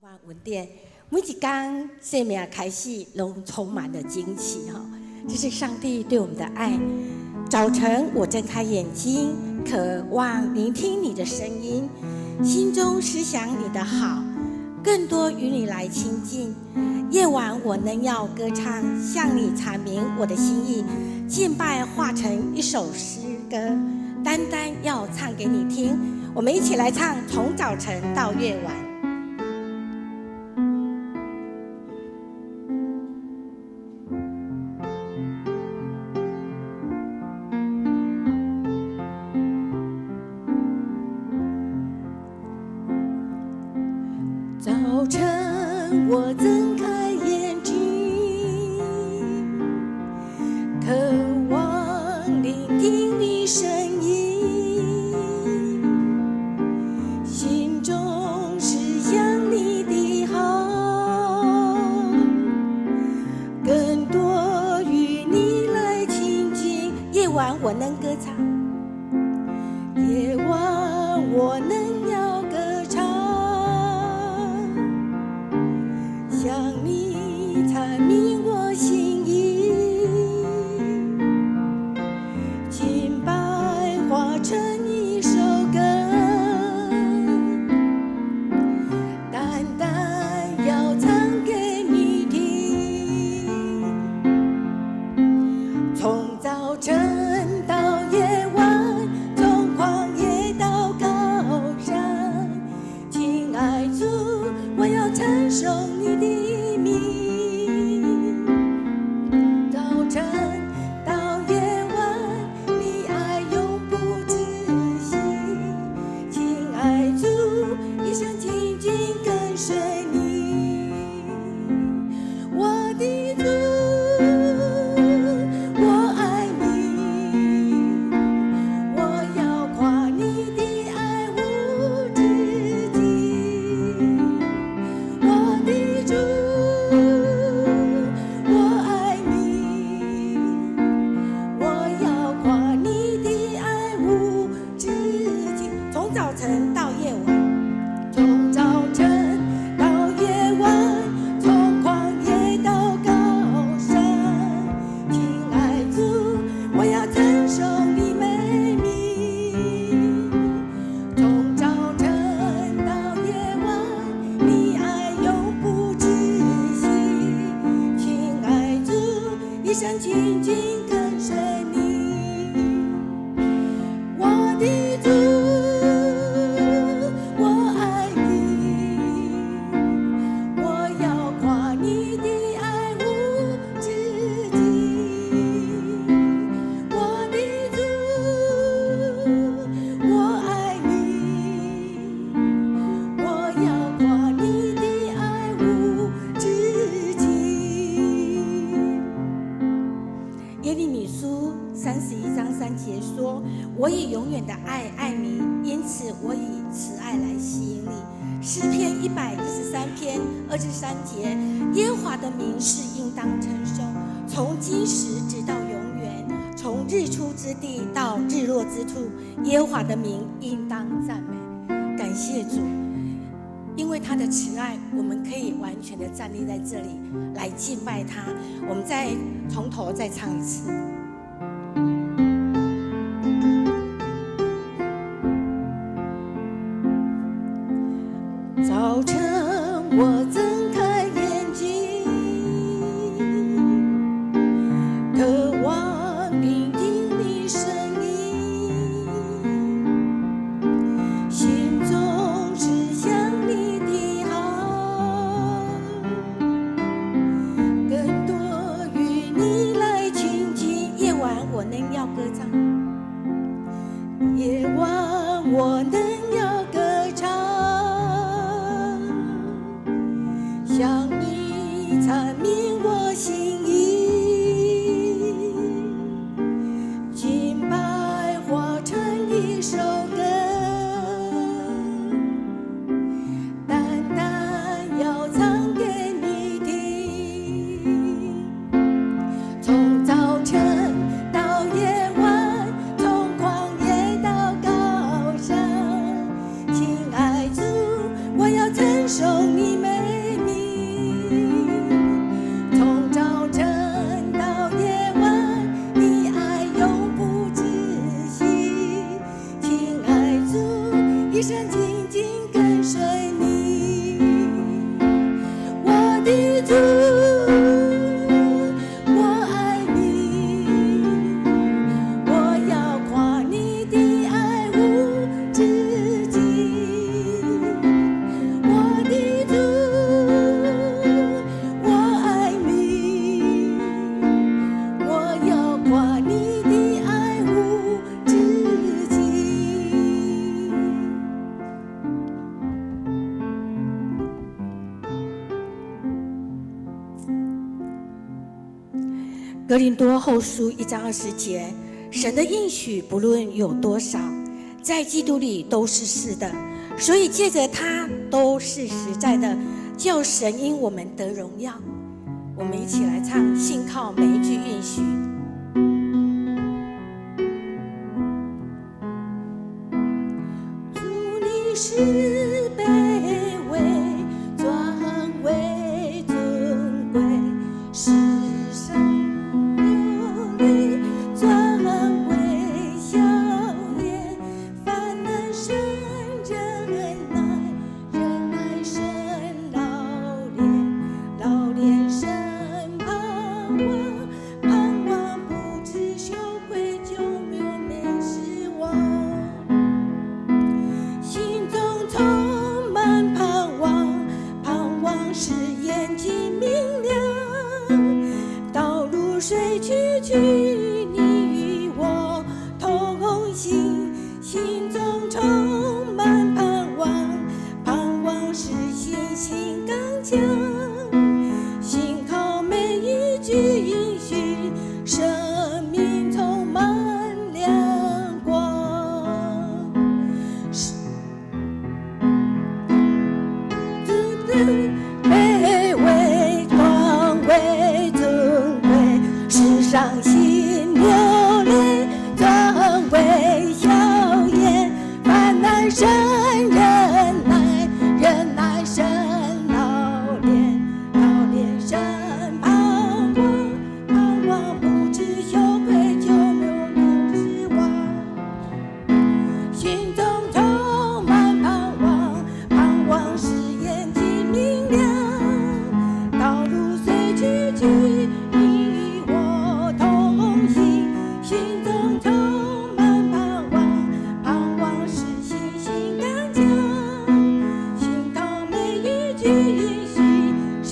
文典，每一天生命开始都充满了惊奇哈，这是上帝对我们的爱。早晨我睁开眼睛，渴望聆听你的声音，心中思想你的好，更多与你来亲近。夜晚我能要歌唱，向你阐明我的心意，敬拜化成一首诗歌，单单要唱给你听。我们一起来唱，从早晨到夜晚。早晨我睁开眼睛，渴望聆听你声音，心中是想你的好，更多与你来亲近。夜晚我能歌唱，夜晚我能要歌唱，向你阐明我心意，敬拜化成一首歌，单单要唱给你听。从早晨到夜晚，从旷野到高山，亲爱主，我要承受你的名。早晨到夜晚，你爱永不止息，亲爱主，一生紧紧跟随你。我的主，我爱你，我要夸你的爱无止境。我的主，我爱你，我要夸你的爱无止境。从早晨到夜晚，从早晨到夜晚，从旷野到高山，亲爱主，我要承受你美名。从早晨到夜晚，你爱永不止息，亲爱主，一生紧紧跟随你。我的主，我爱你，我要夸你的爱无止境。我的主，我爱你，我要夸你的爱无止境。耶利米书31章3节说：“我以永远的爱爱你，因此我以慈爱来吸引你。”诗篇113篇23节：“耶和华的名是应当称颂，从今时直到永远，从日出之地到日落之处，耶和华的名应当赞美。”感谢主，因为他的慈爱，我们可以完全的站立在这里来敬拜他。我们再从头再唱一次。早晨我睁开眼睛，渴望聆听你声音，心中是想你的好，更多与你来亲近。夜晚我能要歌唱，夜晚我能要歌唱，向你阐明我心意，敬拜化成一首歌，单单要唱给你听。从早晨到夜晚，从旷野到高山，亲爱主，我要承受你美主，我爱你，我要夸你的爱无止境。我的主，我爱你，我要夸你的爱无止境。哥林多后书1章20节，神的应许不论有多少，在基督里都是是的，所以借着他都是实在的，叫神因我们得荣耀。我们一起来唱，信靠每一句应许。主，你是卑微转为尊贵，世上流泪转为笑颜，凡能生忍耐，忍耐生老练，老练生盼望，盼望不知羞愧，就没有没失望。心中充满盼望，盼望使眼睛明亮。道路虽崎岖，你与我同行。心中充满盼望，盼望使信心刚强。信靠每一句应许，生命充满亮光。卑微光为尊贵，世上心流泪转为笑颜，凡难生忍耐，忍耐生老练，老练生盼望，盼望不知羞愧，就没有失望。心中充满盼望，盼望使眼睛明亮。道路虽崎岖，你与我同行。心中充满盼望，盼望使信心刚强。信靠每一句应许，生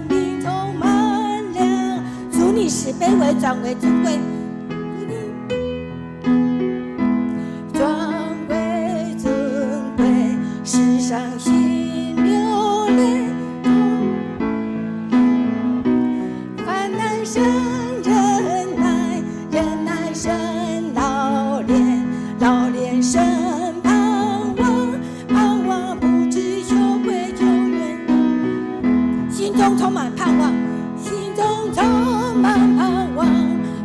命充满亮。主，你使卑微转为尊贵，转为尊贵，世上心流泪，凡难生忍耐，忍耐生老练，老练生盼望，盼望不知羞愧，就愿心中充满盼望，心中充满盼望，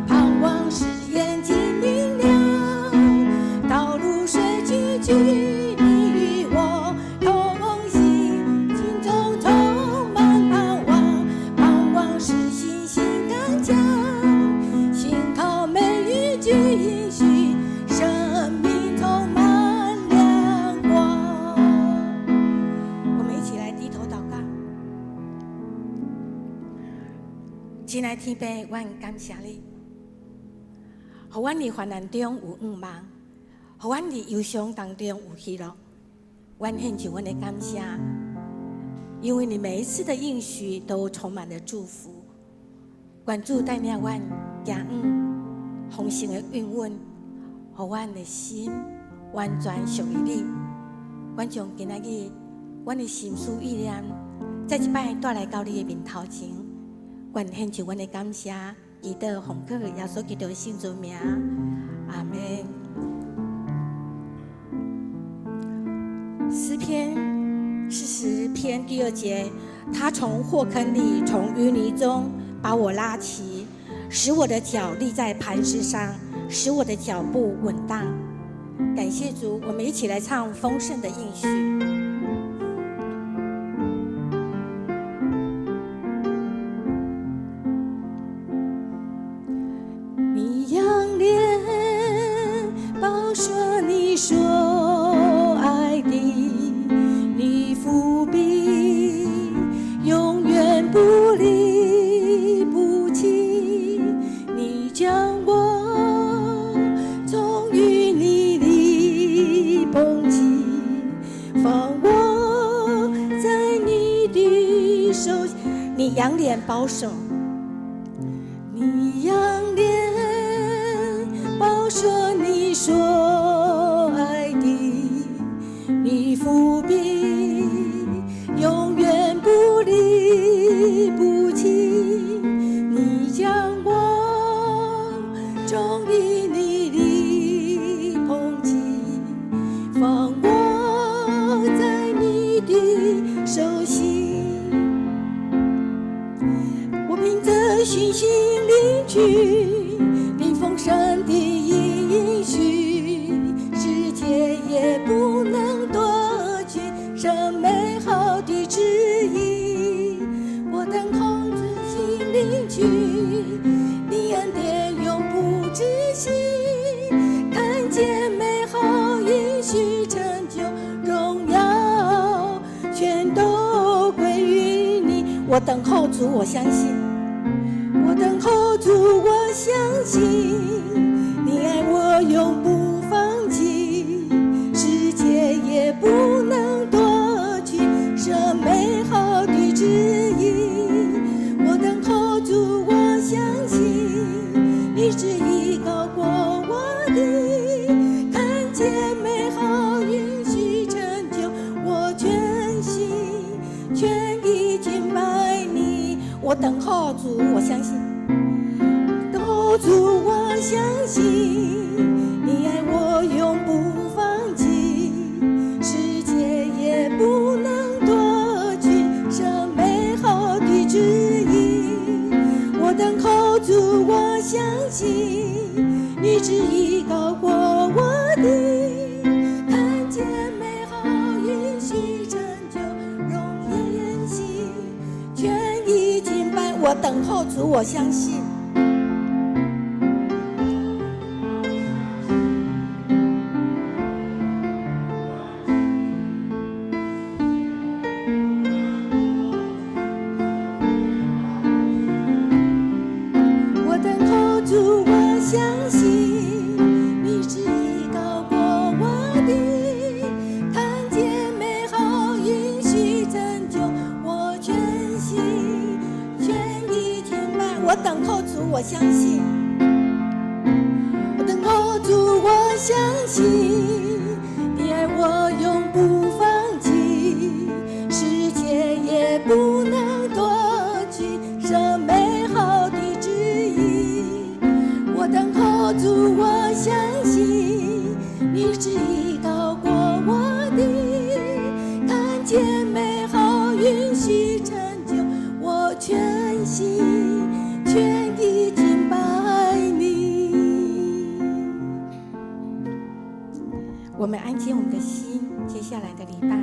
盼望使眼睛明亮。道路虽崎岖，你与我同行。心中充满盼望，盼望使信心刚强。信靠每一句应许，生命充满亮光。我们一起来低头祷告。亲爱的天父，我感谢你，让我伫患难中有盼望，让我伫忧伤当中有喜乐。我献上我的感谢，因为你每一次的应许都充满了祝福。愿主带领我行丰盛的运稳，让我的心完全属于你。我将今仔日我的心思意念，再一摆带来到你的面头前。愿献上我的感谢，祈祷奉靠耶稣基督的圣尊名，阿们。诗篇40篇第2节，他从祸坑里，从淤泥中把我拉起，使我的脚立在磐石上，使我的脚步稳当。感谢主，我们一起来唱丰盛的应许。你仰脸报说你所爱的，你伏笔永远不脸保守，你仰脸保守你所爱的，你伏笔永远不离不弃，你将我忠于你的捧起，放我在你的手心。我凭着信心领取你丰盛的应许，世界也不能夺去这美好的旨意。我等候着心领取你恩典永不止息，看见美好应许成就，荣耀全都归于你。我等候主，我相信，我等候主，我相信你爱我永不放弃，世界也不能夺去这美好的旨意。我等候主，我相信你旨意高过我的，看见美好应许成就，我全心全意敬拜你。我等候主，我相信，等候主，我相信你爱我永不放弃，世界也不能夺去这美好的旨意。我等候主，我相信你旨意高过我的，看见美好应许成就，荣耀延续全意敬拜。我等候主，我相信。我等候主，我相信你旨意高过我的，看见美好应许成就，我全心全意敬拜。我等候主，我相信，我等候主，我相信你爱我永不放弃，世界也不能夺去这美好的旨意。我等候主，我相信你旨意高过我的，看见美好应许成就，我全心全意敬拜你。我们安静我们的心，接下来的礼拜，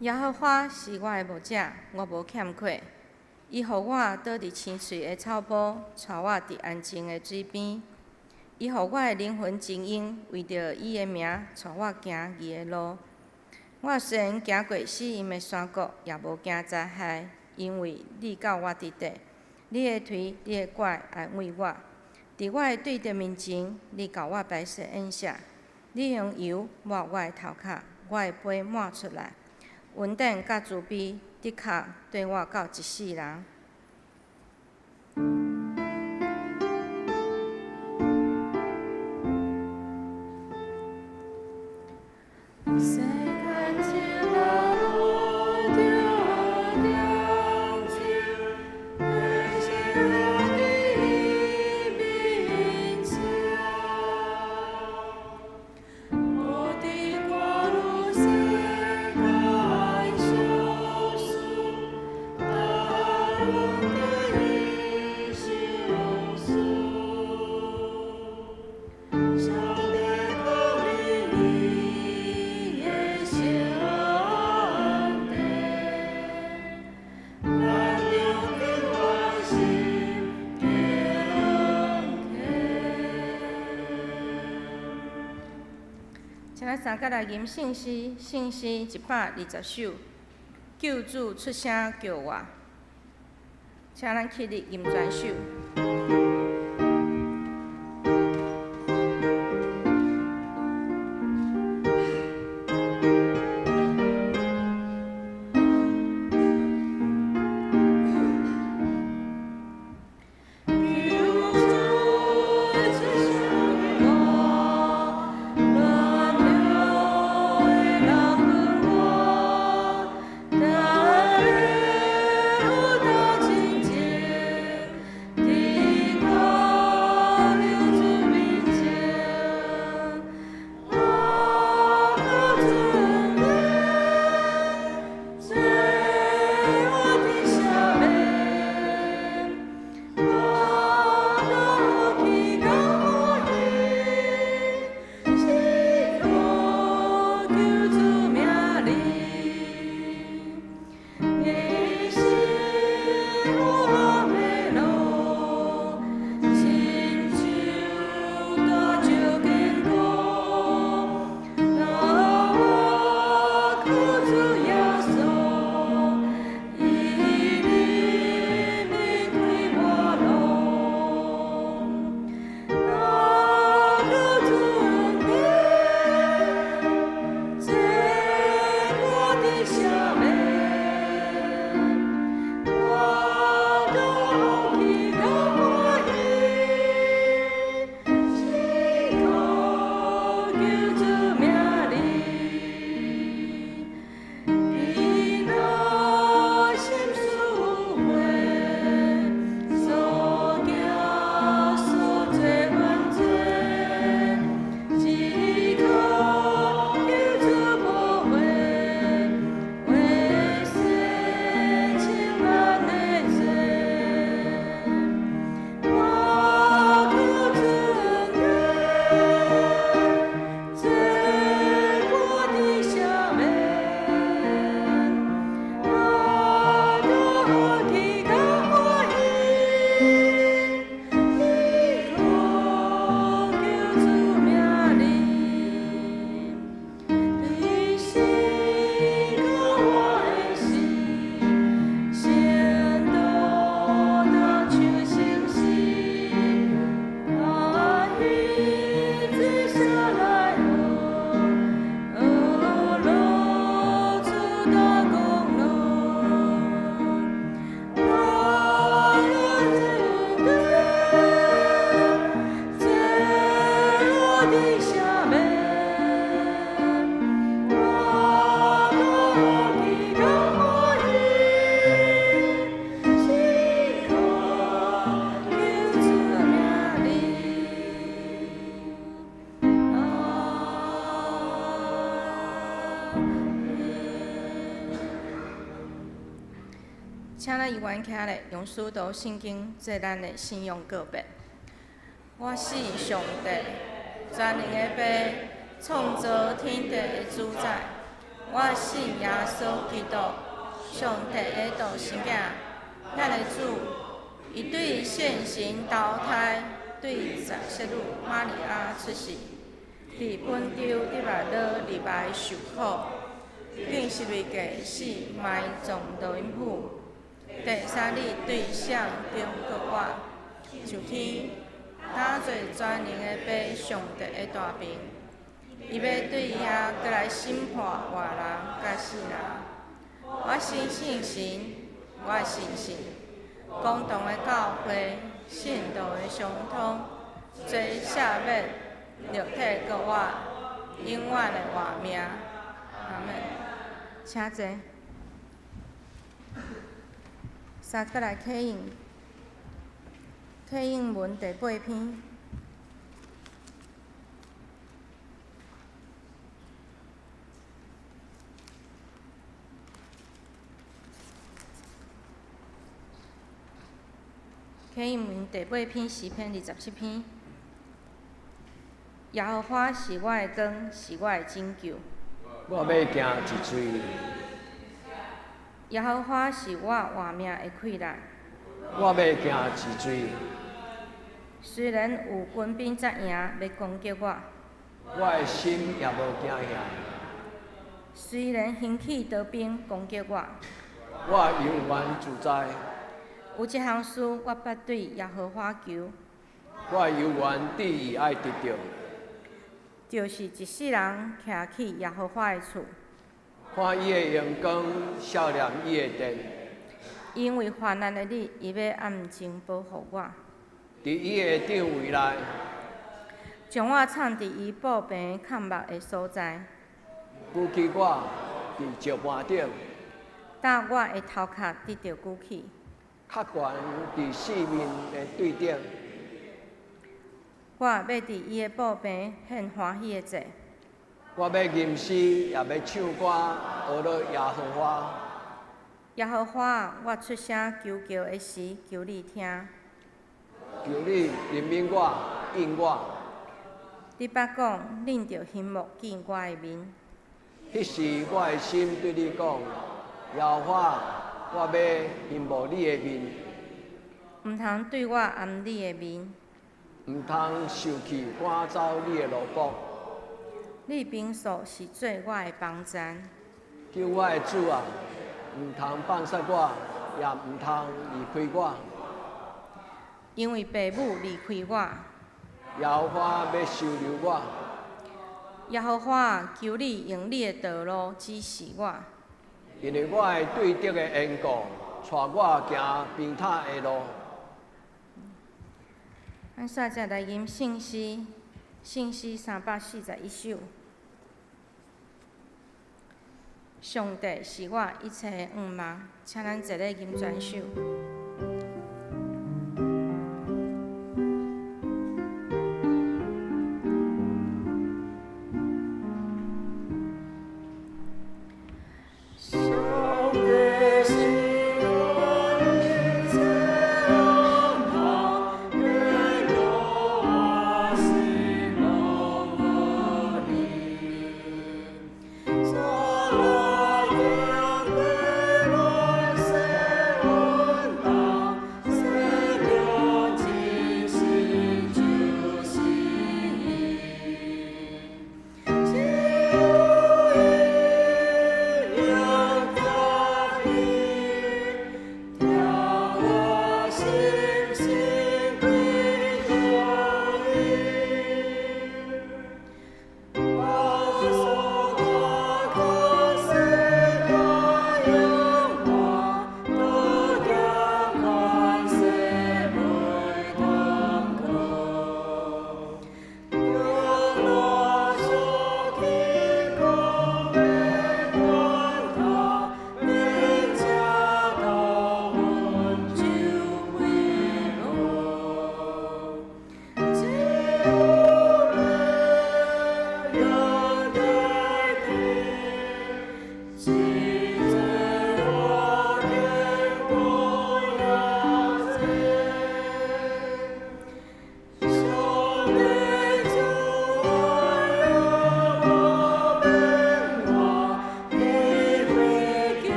耶和华是我的牧者，我无欠缺。伊予我倒伫青翠的草坡，带我伫安静的水边。伊互我的灵魂精英，为着伊的名，带我行伊的路。我虽然行过死荫的山谷，也无惊灾害，因为你到我伫底，你的腿、你的拐安慰我。伫我的对着面前，你教我白色恩赦，你用油抹我的头壳，我的杯满出来。恩典甲慈悲，的确对我到一世人。谁看见了我的良情，内心我的名下，我的过路谁敢休息？大恩的一袖书，上帝口里。请咱三甲来吟圣诗，圣诗120首，救主出声叫我，请咱起立吟全首。请咱议员起来，用使徒圣经做咱的信仰告别。我是上帝，全能的爸，创造天地的主宰。我信耶稣基督，上帝的独生囝，咱的主，伊对现行投胎，对撒塞鲁玛利亚出世，伫本州得来了入来受苦，更是为家死埋葬罗因府。第三日对上中国话，上天打做全能的爸上帝的大兵，伊要对遐过来审判活人甲死人。我相信神，我信神，共同的教会，信道的相通，做赦免肉体国我永远的活命。阿门。请坐。三过来启应，启应文第8篇。启应文第8篇诗篇27篇。耶和华是我的光，是我的拯救。我要行一嘴。耶和华是我活命的气力。我要行一嘴。虽然有军兵怎样要攻击我，我的心也无惊吓。虽然兴起刀兵攻击我，我永远自在。有一项事我捌对耶和华求，我永远旨意爱得到，就是一世人徛起耶和华的厝。看伊的阳光，照亮伊的殿。因为患难的日，伊要暗中保护我，伫伊的顶位内，将我藏伫伊布平抗目的所在，举起我伫石盘顶，搭我的头壳得到举起，较悬伫四面的对顶。我要伫伊的布平献欢喜的祭。我要吟诗，也要唱歌，学了耶和华。耶和华，我出声求救的时，求你听。求你怜悯我，应我。你捌讲，恁着翕目见我的面。迄时我的心对你讲：耶和华，我要翕目你的面，毋通对我暗你的面。毋通受气赶走你的奴仆。你平素是做我的帮站，救我的主啊，毋通放杀我，也毋通离开我。因为父母离开我。耶和华要收留我，耶和华，求你用你的道路指示我，因为我的对得的缘故，带我行平坦的路。咱现在来吟圣诗，圣诗341首。上帝是我一切的愿望，请咱一个吟全首。所有的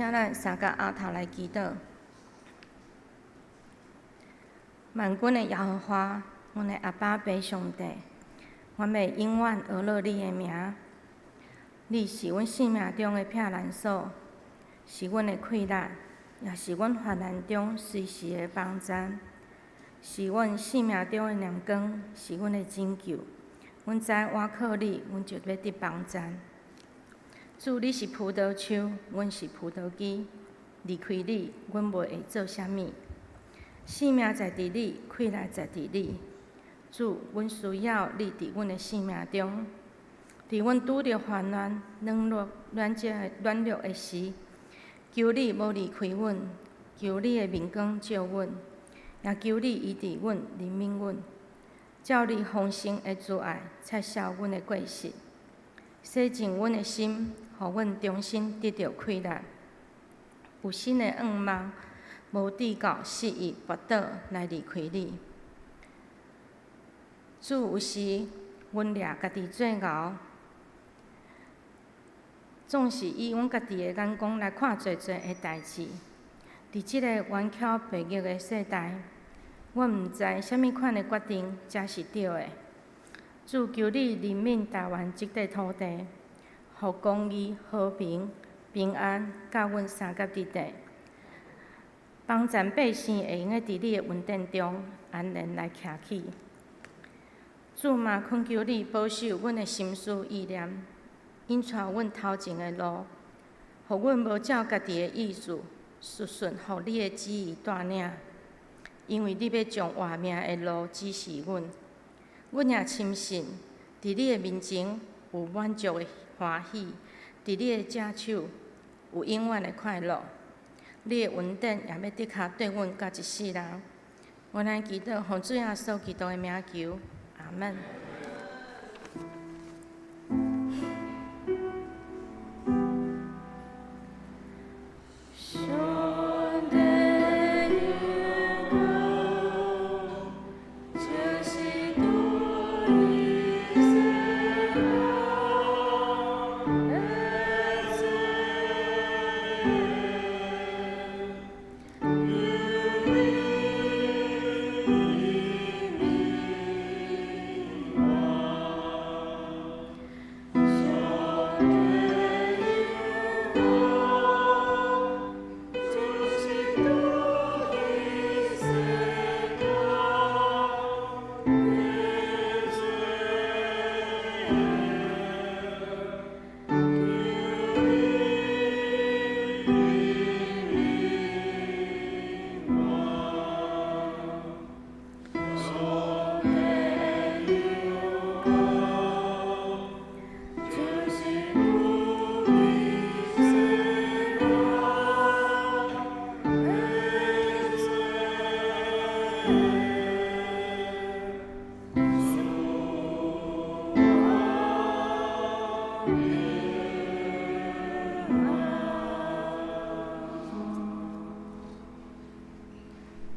请咱三甲额头来祈祷。万军的耶和华，阮的阿爸爸上帝，阮要永远学乐你的名。你是阮生命中的避难所，是阮的溃难，也是阮患难中随时的帮站，是阮生命中的亮光，是阮的拯救。阮知倚靠你，阮就要得帮站。主，你是葡萄树，阮是葡萄枝，离开你，阮袂会做啥物。生命在伫你，溃难在伫你。主，阮需要你伫阮的生命中，伫阮拄着患难、软弱的时，求你无离开阮，求你的面光照阮，也求你医治阮、怜悯阮，照你丰盛的慈爱，撤销阮的过失，洗净阮的心，互阮重新得到快乐，有新的愿望。无抵到失意跋倒来离开你。主，有时阮掠家己做熬，总是以阮家己的眼光来看做的代志。伫即个冤巧悖逆的世代，阮毋知啥物款的决定才是对的。主，求你怜悯台湾即块土地，互公义、和平、平安甲阮三甲伫地。帮助百姓会用个伫你的恩典中安然来徛起。主嘛，恳求你保守阮的心思意念，引带阮头前的路，互阮无照家己的意思，顺互你的旨意带领。因为你要将活命的路指示阮，阮也深信，伫你的面前有满足的欢喜，伫你的正手有永远的快乐。你的恩典也要得卡对阮甲一世人。我来祈祷，奉主耶稣基督的名求，阿门。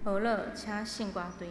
学乐，请信歌队。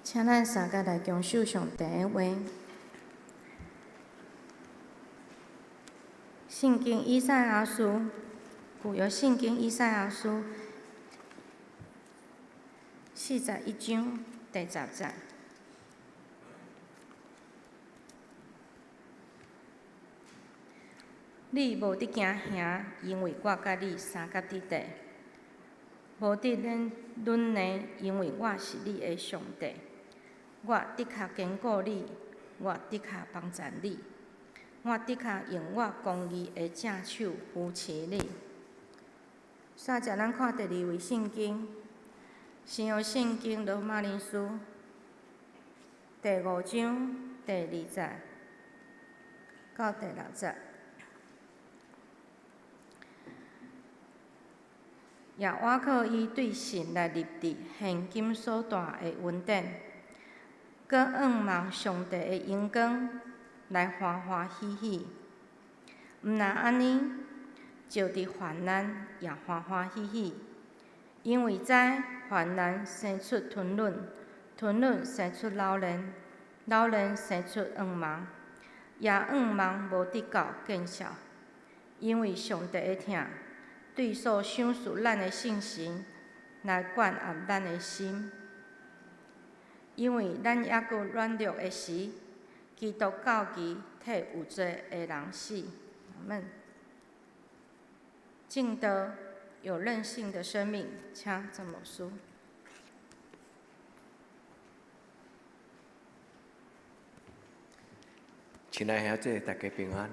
请咱三个来共守上帝的话。圣经以赛亚书，旧约圣经以赛亚书41章第10节。你无得惊吓，因为我甲你三甲伫地；无得忍耐，因为我是你的上帝。我的确坚固你，我的确帮助你，我的确用我公义的正手扶持你。煞者，咱看第2位圣经，新约圣经罗马人书第5章第2节到第6节。也我靠伊对神来立志，现今所大的恩典，搁仰望上帝的荣光，来欢欢喜喜。毋但安尼，就伫患难也欢欢喜喜，因为知患难生出吞忍，吞忍生出老练，老练生出仰望，也仰望无得到见效，因为上帝的疼。对所想事咱的信心，来灌压咱的心，因为咱抑阁软弱的时，基督到期替有罪的人死。阿们。敬德有韧性的生命，请郑牧师。亲爱兄弟，大家平安。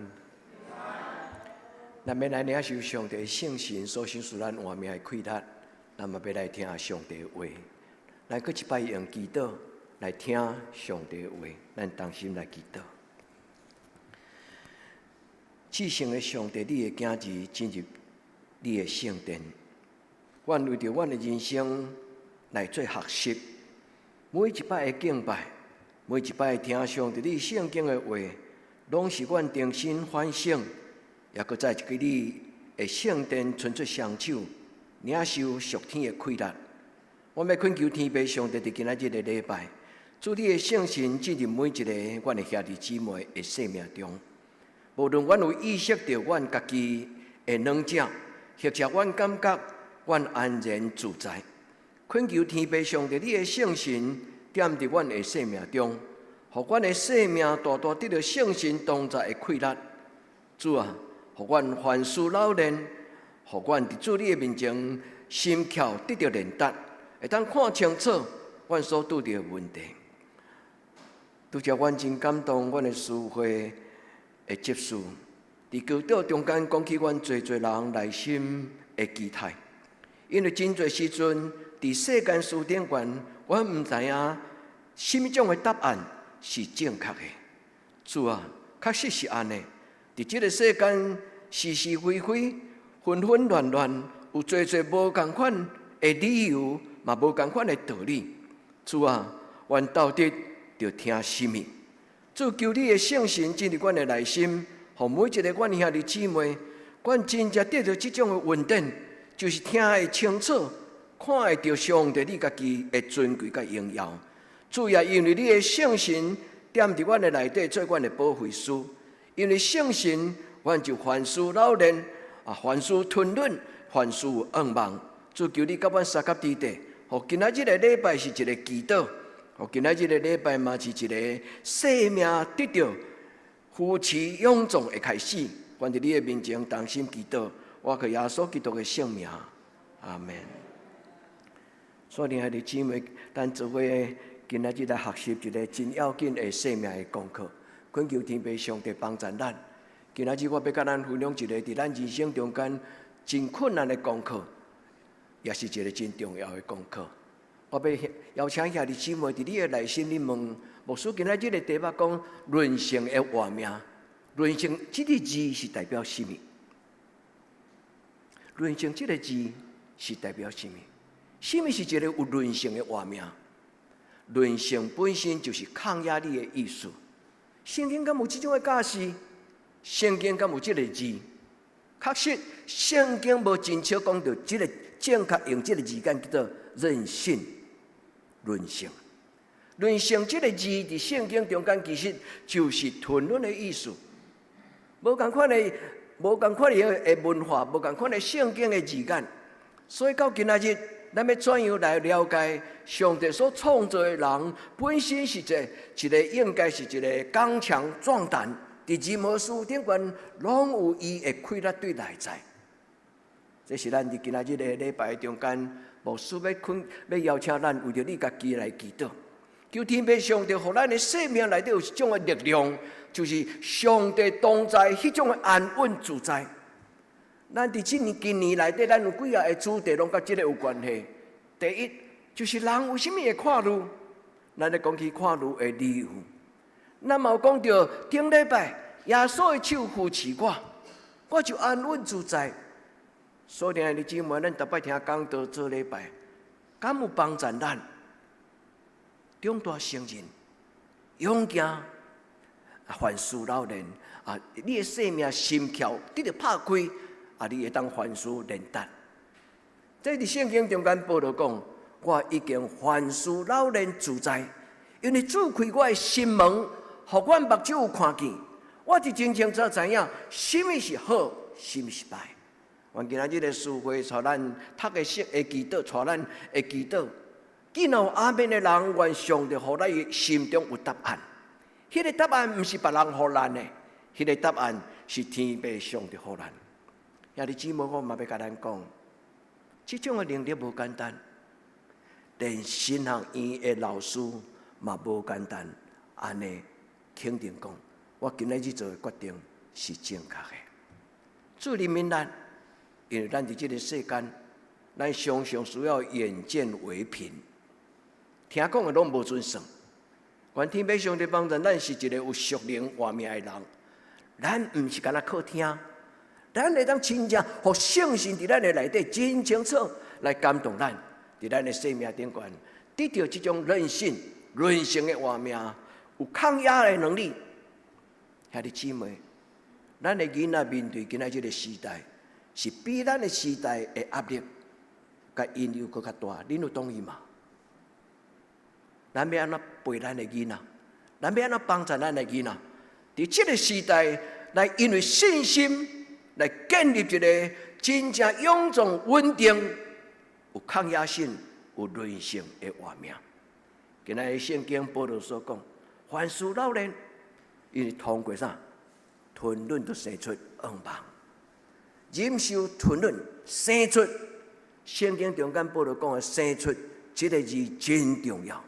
咱要来领受上帝的圣神所显示咱活命的气力，咱嘛要来听上帝的话。咱搁一摆用祈祷来听上帝的话，咱同心来祈祷。至圣的上帝，你的囝儿进入你的圣殿，阮为着阮的人生来做学习，每一摆的敬拜，每一摆听上帝你圣经的话，拢是阮重新反省。也搁在一个你的圣殿伸出双手，领受属天的气力。我要恳求天父上帝伫今仔日的礼拜，主你的圣神进入每一个阮的兄弟姊妹的生命中。无论阮有意识到阮家己的软弱，或者阮感觉阮安然自在，恳求天父上帝你的圣神点伫阮的生命中，互阮的生命大大得到圣神同在的气力。主啊！互阮凡事老练，互阮伫主你的面前心窍得到练达，会当看清楚阮所拄着的问题。拄则阮真感动，阮的师会的接受，伫教导中间讲起阮侪人内心的期待，因为真侪时阵伫世间事顶悬，阮毋知影什么种的答案是正确的。主啊，确实是安尼。伫即个世间，是是非非、纷纷乱乱，有侪无共款的理由，嘛无共款的道理。主啊，阮到底着听什么？主求你的圣神进入阮的内心，互每一个阮兄弟姊妹，阮真正得到即种的稳定，就是听会清楚，看会到上帝你家己的尊贵甲荣耀。主也因为你的圣神踮伫阮的内底，做阮的保惠师。因为圣神，阮就凡事老练，凡事吞忍，凡事仰望。主求你甲阮三甲伫地，互今仔日的礼拜是一个祈祷，互今仔日的礼拜嘛是一个生命得到扶持勇壮的开始。阮伫你的面前同心祈祷，我靠耶稣基督的圣名，阿门。所以，兄弟姊妹，咱做伙今仔日来学习一个真要紧的生命的功课。恳求天父上帝帮助咱。今仔日我要甲咱分享一个伫咱人生中间真困难的功课，也是一个真重要的功课。我要邀请兄弟姊妹伫你的内心里问，牧师今仔日的题目讲人生的活命。人生这个字是代表什么？人生这个字是代表什么？什么是一个有人生的活命？人生本身就是抗压力的意思。圣经敢有这种的假释？圣经敢有这个字？确实，圣经无真少讲到这个正确用这个字眼叫做人性、人性。沦陷这个字伫圣经中间其实就是吞论的意思。无共款的文化，无共款的圣经的字眼。所以到今仔日，咱要怎样来了解上帝所创造的人本身是一个应该是一个刚强壮胆，伫任何事顶悬拢有伊的规律对内在。这是咱伫今仔日的礼拜中间，牧师要邀请咱为着你家己来祈祷，求天父上帝，互咱的生命内底有一种的力量，就是上帝同在迄种的安稳自在。咱伫今年内底，咱有几个主题拢甲这个有关系。第一，就是人为什么会看路？咱咧讲起看路的理由。咱嘛有讲到顶礼拜，耶稣的手扶持我就安稳自在。所以的姊妹，咱逐摆听讲道做礼拜，敢有帮助咱长大成人、勇敢、凡事老练你的生命心窍得到拍开。你会当凡事连达。这伫圣经中间保罗讲，我已经凡事老练自在，因为主开我的心门，互我目睭有看见，我就真清楚知影什么是好，什么是歹。阮今仔日的聚会，带咱读的诗的祈祷，带咱的祈祷。既然有阿门的人，愿上帝互咱心中有答案。迄个答案毋是别人互咱的，迄个答案是天父上帝互咱。兄弟姊妹，我嘛要甲咱讲，这种的能力无简单，连神学院的老师嘛无简单。安尼肯定讲，我今日做的决定是正确的。主怜悯咱，因为咱伫这个世间，咱常常需要眼见为凭，听讲的拢无准算。愿天父上帝帮助咱是一个有属灵活命的人，咱毋是干那靠听。咱会当真正互圣神伫咱的内底真清楚来感动咱，伫咱的生命顶悬得到这种韧性、韧性的活命，有抗压的能力。兄弟姊妹，咱的囡仔面对今仔日的时代，是比咱的时代的压力、甲因由搁较大。恁有同意吗？咱要安怎陪咱的囡仔？咱要安怎帮助咱的囡仔？伫这个时代来，因为信心。来建立一个真正勇壮、稳定、有抗压性、有韧性的活命。今仔日圣经保罗所讲，凡事老练，因为通过啥？吞忍就生出恩望，忍受吞忍生出。圣经中间保罗讲的生出，这个字真重要。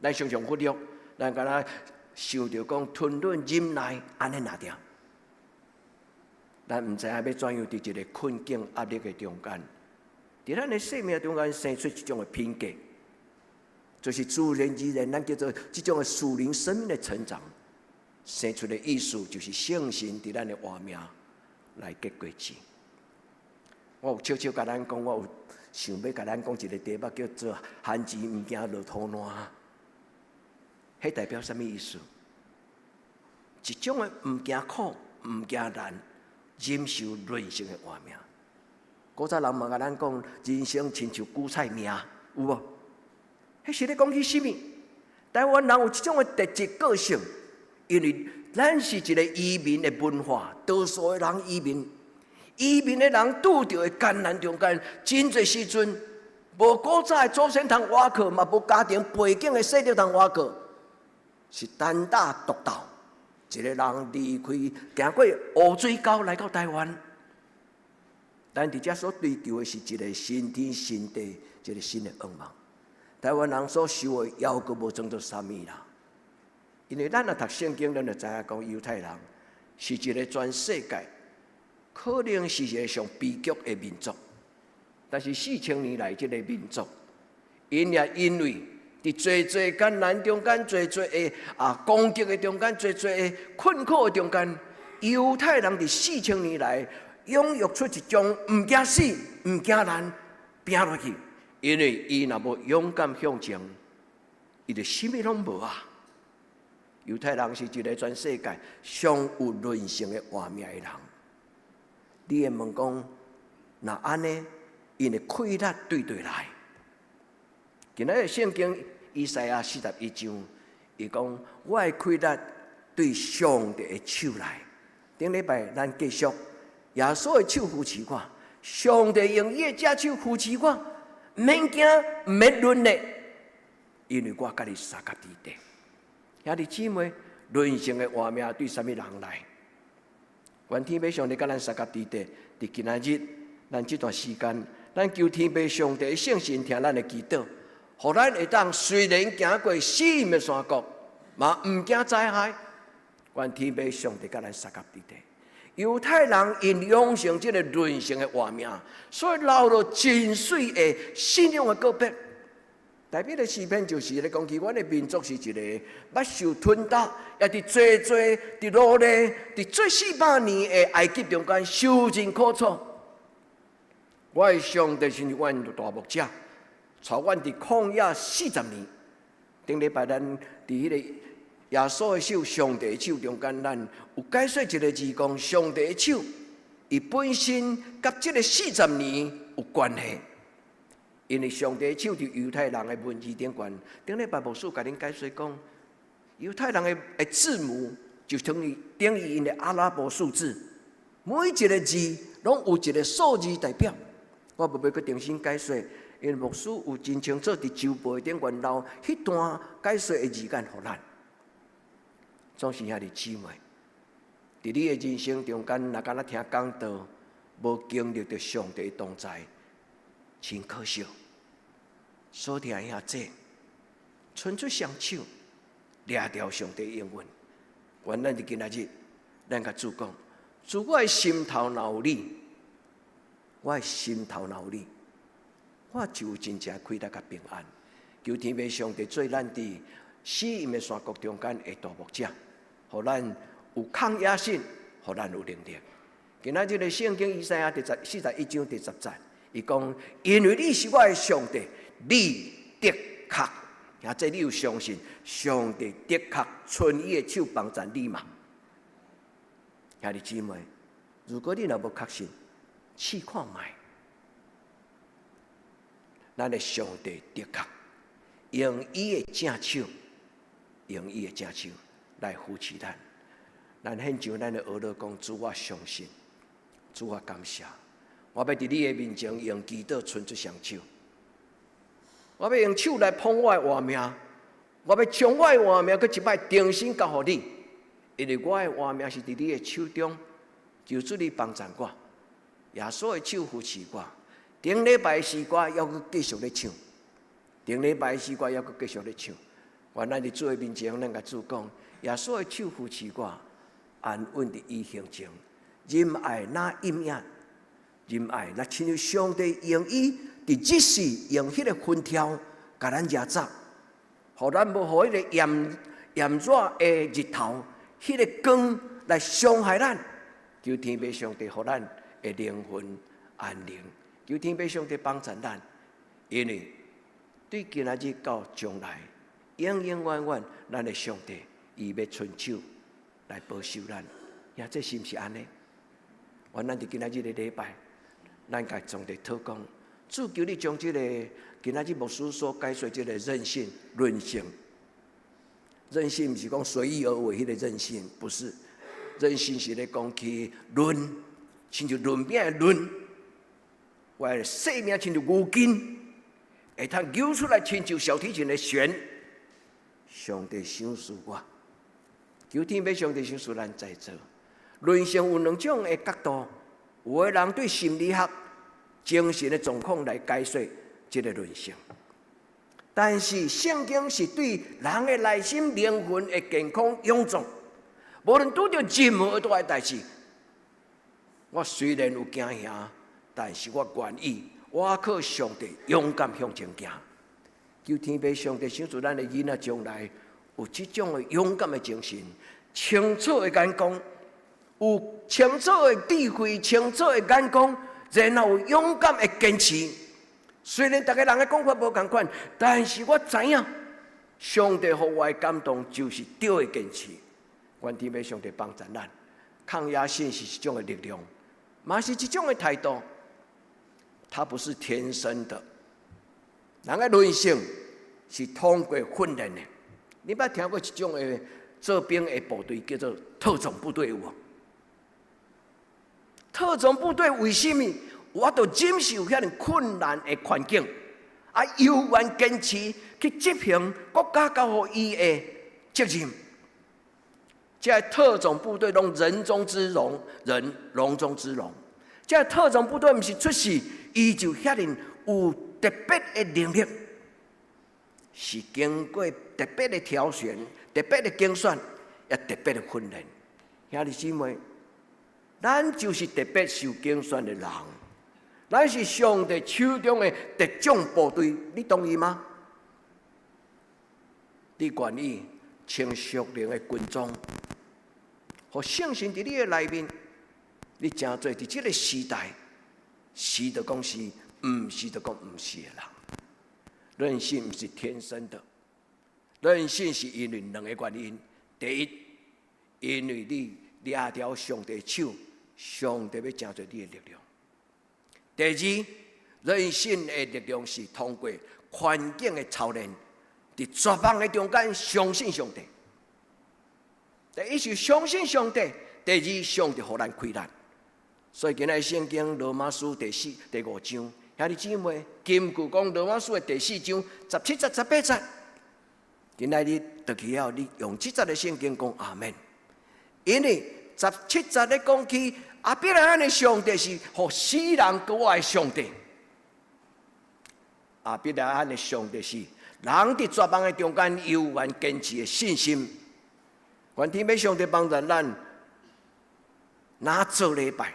咱常常忽略，咱敢若想着讲吞忍忍耐，安尼哪条？咱毋知影要怎样伫一个困境压力的中间，伫咱的生命中间生出一种的品格，就是自然而然，咱叫做这种的属灵生命的成长，生出的意思就是圣神伫咱的活命来结果子。我有悄悄甲咱讲，我有想要甲咱讲一个题目，叫做“旱钱毋惊落土烂”。迄代表什么意思？一种的毋惊苦，毋惊难。忍受韧性的活命，古早人嘛甲咱讲，人生亲像韭菜命，有无？迄是咧讲起什么？台湾人有这种的特质个性，因为咱是一个移民的文化，多数的人移民的人拄着的艰难中间，真侪时阵无古早的祖先通挖靠，嘛无家庭背景的细粒通挖靠，是单打独斗。一个人离开，行过乌水沟来到台湾，咱伫遮所追求的是一个新天新地，一个新的愿望。台湾人所受的要求无装作啥物啦，因为咱若读圣经，咱就知影讲犹太人是一个全世界可能是一个上悲剧的民族，但是4000年来这个民族，因为伫侪艰难中间，侪的攻击的中间，侪的困苦的中间，犹太人伫4000年来养育出一种毋惊死、毋惊难拼落去，因为伊若无勇敢向前，伊就啥物拢无啊。犹太人是一个全世界上有韧性的活命的人。你会问讲，那安尼，因的溃烂对来？今仔日圣经以赛亚41章，伊讲我会开力对上帝的手来。顶礼拜咱继续，耶稣的手扶持我，上帝用伊的只手扶持我，毋免惊，毋免沦落，因为我甲你三甲伫地。兄弟姊妹，人生的活命对啥物人来？愿天父上帝甲咱三甲伫地，伫今仔日，咱这段时间，咱求天父上帝的圣神听咱的祈祷，互咱会当虽然行过死荫的山谷，嘛毋惊灾害。愿天父上帝甲咱三甲伫地。犹太人因养成这个人生的活命，所以留了真水的信仰的告别。代表的诗篇就是咧讲起，阮的民族是一个捌受吞打，也伫伫努力，伫最400年的埃及中间受尽苦楚。我的上帝是阮的大牧者，带阮伫旷野40年。顶礼拜咱伫迄个耶稣的手、上帝的手中间，咱有解说一个字，讲上帝的手，伊本身甲这个40年有关系。因为上帝的手伫犹太人的文字顶悬，顶礼拜牧师甲恁解说讲，犹太人的字母就等于因的阿拉伯数字，每一个字拢有一个数字代表。我无要去重新解说，因为牧师有真清楚伫周报顶悬留迄段解说的字眼互咱。总是兄弟姊妹，伫你的人生中间，若敢若听讲道，无经历着上帝的同在，真可惜。所听遐这，伸出双手，抓住上帝的应允。愿咱伫今仔日，咱甲主讲，主我的心头若有你，我的心头若有你，我就有真正快乐甲平安。求天父上帝做咱伫死荫的山谷中间的大牧者，互咱有抗压性，互咱有能力。今仔日的圣经以赛亚第41章第10节，伊讲：因为你是我的上帝，你的确，也即你有相信，上帝的确伸伊的手帮助你嘛？兄弟姊妹，如果你若无确信，试看卖，咱的上帝的确用伊的正手。用伊的正手来扶持咱，咱献上咱的耳朵讲：主我相信，主我感谢。我要伫你的面前用祈祷伸出双手，我要用手来捧我的活命，我要将我的活命搁一摆重新交予你，因为我的活命是伫你的手中，求主你帮助我，耶稣的手扶持我。顶礼拜时我要搁继续咧唱，顶礼拜时我要搁继续咧唱。愿咱伫主的面前，咱甲主讲，耶稣的手扶持我，安稳伫伊胸前，仁爱那阴影，仁爱那亲像上帝用伊伫即时用迄个分条，甲咱压榨，互咱无互迄个炎热的日头，迄个光来伤害咱。求天父上帝互咱的灵魂安宁，求天父上帝帮助咱，因为对今仔日到将来。永永远远，咱的上帝，伊要伸手来保守咱，呀，这是毋是安尼？愿咱伫今仔日的礼拜，咱甲上帝讨讲，主求你将这个今仔日牧师所解说这个任性、任性，任性毋是讲随意而为迄个任性，不是，任性是咧讲去论，亲像论命的论，我的生命亲像牛筋，会通扭出来，亲像小提琴的弦。上帝赏赐我，求天父上帝赏赐咱在座。人生有两种的角度，有的人对心理学、精神的状况来解说这个人生，但是圣经是对人的内心灵魂的健康永壮。无论拄到任何大的代志，我虽然有惊吓，但是我愿意，我靠上帝勇敢向前行。求天父上帝赏赐咱的囡仔将来有这种的勇敢的精神，清楚的眼光，有清楚的智慧，清楚的眼光，然后有勇敢的坚持。虽然大家人的讲法无同款，但是我知影，上帝给我的感动就是对的坚持。愿天父上帝帮助咱，抗压性是一种的力量，嘛是一种的态度，它不是天生的。人的人性是通过训练的。你捌听过一种的做兵的部队叫做特种部队有无？特种部队为什么我都忍受遐尼困难的环境，犹原坚持去执行国家交予伊的责任？这特种部队拢人中之龙，龙中之龙。这特种部队不是出世，伊就遐尼有特别的能力，是经过特别的挑选、特别的精选，也特别的训练。兄弟姊妹，咱就是特别受精选的人，咱是上帝手中的特种部队，你同意吗？你愿意穿属灵的军装，和圣神伫你的内面？你真侪伫这个时代，是就讲是，唔是就讲唔是的人。任性不是天生的，任性是因为两个原因：第一，因为你抓条上帝的手，上帝要真侪你的力量；第二，任性的力量是通过环境的操练，伫绝望的中间相信上帝。第一是相信上帝，第二上帝互咱开咱。所以今日圣经罗马书第5章，兄弟姊妹，根据讲罗马书的第4章17节、18节，今日你就去了，你用这节的圣经讲阿门。因为17节咧讲起亚伯拉罕的上帝是互死人救活的上帝，亚伯拉罕的上帝是人伫绝望的中间犹原坚持的信心。愿天父上帝帮助咱，哪做礼拜？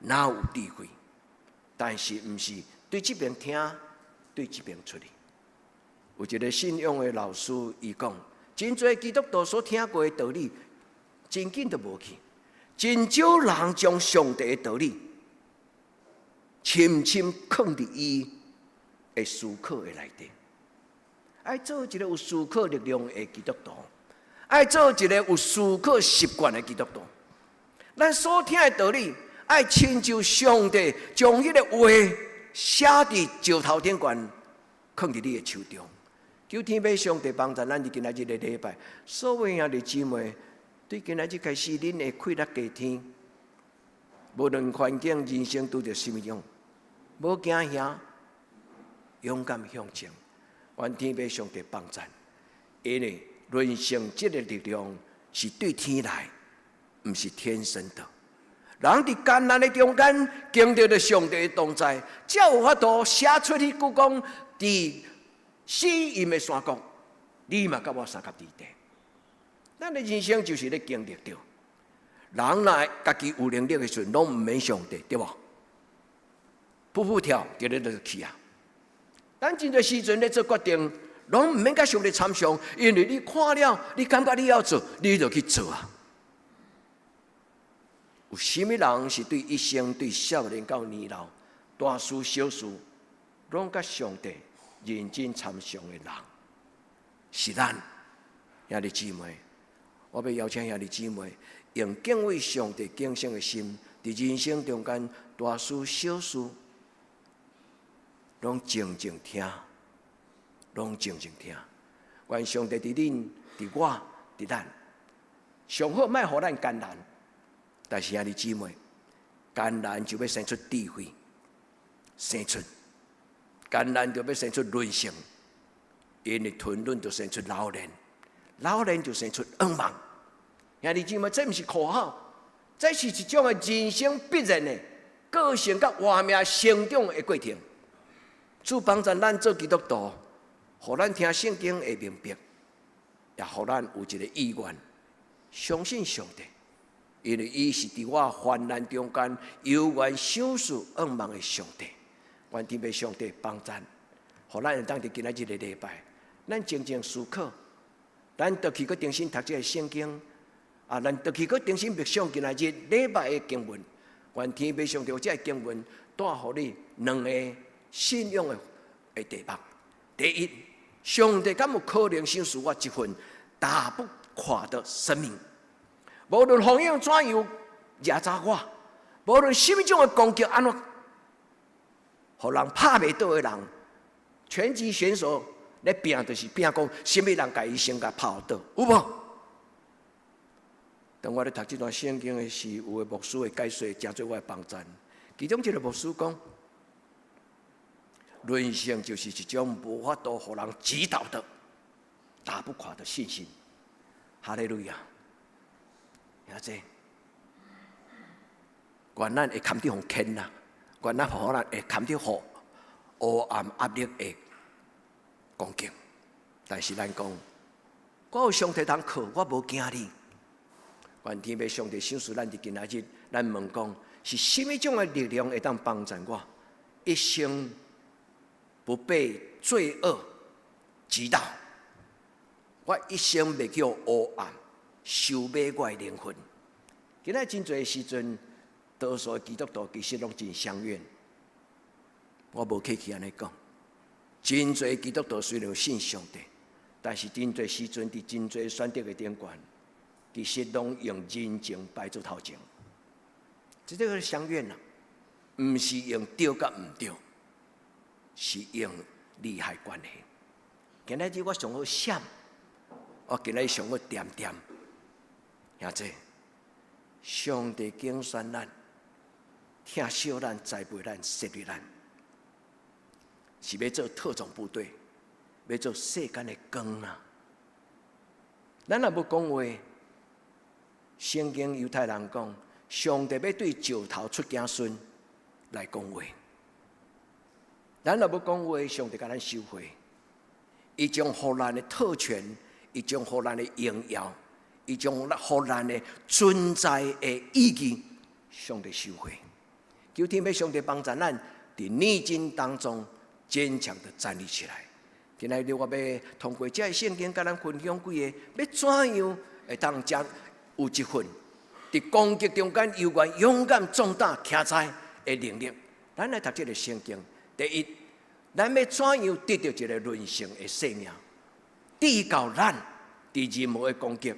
哪有智慧？但是唔是对这边听，对这边出去。有一个信仰的老师，伊讲，真侪基督徒所听过的道理，真紧都无去。真少人将上帝的道理，深深藏伫伊的思考的内底。爱做一个有思考力量的基督徒，爱做一个有思考习惯的基督徒。咱所听的道理。爱亲就上帝将迄个话写伫石头顶悬，放伫你的手中。求天父上帝帮助咱伫今仔日的礼拜，所有兄弟姊妹，对今仔日开始，恁会快乐加添。无论环境、人生拄着什么样，无惊吓，勇敢向前。愿天父上帝帮助，因为人生这个力量是对天来，不是天生的。人伫艰难的中间，经历了上帝的同在，才有法度写出迄句讲：伫死荫的山谷，你嘛甲我三甲伫地。咱的人生就是咧经历着，人若家己有能力的时阵，拢毋免上帝，对无？噗噗跳，就咧就去啊！咱真侪时阵咧做决定，拢毋免甲上帝参详，因为你看了，你感觉你要做，你就去做啊。有甚么人是对一生、对少年到年老、大事小事，拢甲上帝认真参详的人？是咱兄弟姊妹，我要邀请兄弟姊妹用敬畏上帝、敬虔的心，伫人生中间大事小事，拢静静听，拢静静听。愿上帝伫恁、伫我、伫咱，上好莫互咱艰难。但是兄弟姊妹，艰难就要生出智慧，生出艰难就要生出韧性，因为吞忍就生出老练，老练就生出恩望。兄弟姊妹，这不是口号，这是一种的人生必然的个性甲活命成长的过程。主帮助咱做基督徒，互咱听圣经会明白，也互咱有一个意愿，相信上帝。因为伊是伫我患难中间犹原想事恩望的上帝，愿天父上帝帮咱，互咱会当伫今仔日的礼拜，咱静静思考，咱倒去搁重新读这个圣经，咱倒去搁重新默想今仔日礼拜的经文，愿天父上帝有这个经文带互你两个信仰的题目。第一，上帝敢有可能赏赐我一份大不垮的生命？无论风影怎样压榨我，无论什么种的攻击安怎，互人拍袂倒的人，拳击选手咧拼就是拼讲，什么人甲伊先甲抛倒，有无？当我咧读这段圣经的时，有个牧师的解说，真做我的帮助。其中一个牧师讲，人生就是一种无法度互人击倒的、打不垮的信心。哈利路亚！听这，原咱会堪得互牵啦，原咱互咱会堪得互黑暗压力的攻击。但是咱讲，我有上帝通靠，我无惊你。愿天父上帝赏赐咱伫今仔日，咱问讲是甚么种的力量会当帮助我一生不被罪恶击倒？我一生袂叫黑暗收买我的灵魂。今仔真侪时阵，多数基督徒其实拢真相怨。我无客气安尼讲，真侪基督徒虽然信上帝，但是真侪时阵伫真侪选择的顶悬，其实拢用人情摆做头前。这个相怨啊，毋是用对甲毋对，是用利害关系。今仔日我上好闪，我今仔日上好点点，兄弟，上帝拣选咱，疼惜咱、栽培咱、设立咱，是要做特种部队，要做世间的光啊！咱若要讲话，圣经犹太人讲，上帝要对石头出子孙来讲话。咱若要讲话，上帝甲咱收回，伊将互咱的特权，伊将互咱的荣耀，伊将互咱的存在的意义，上帝收回。求天父上帝帮助咱，伫逆境当中坚强的站立起来。今日我要通过这圣经，甲咱分享几个，要怎样会当将有一份伫攻击中间犹原勇敢壮大徛在的能力。咱来读这个圣经。第一，咱要怎样得到一个人生的生命？第一，到咱伫任何的攻击，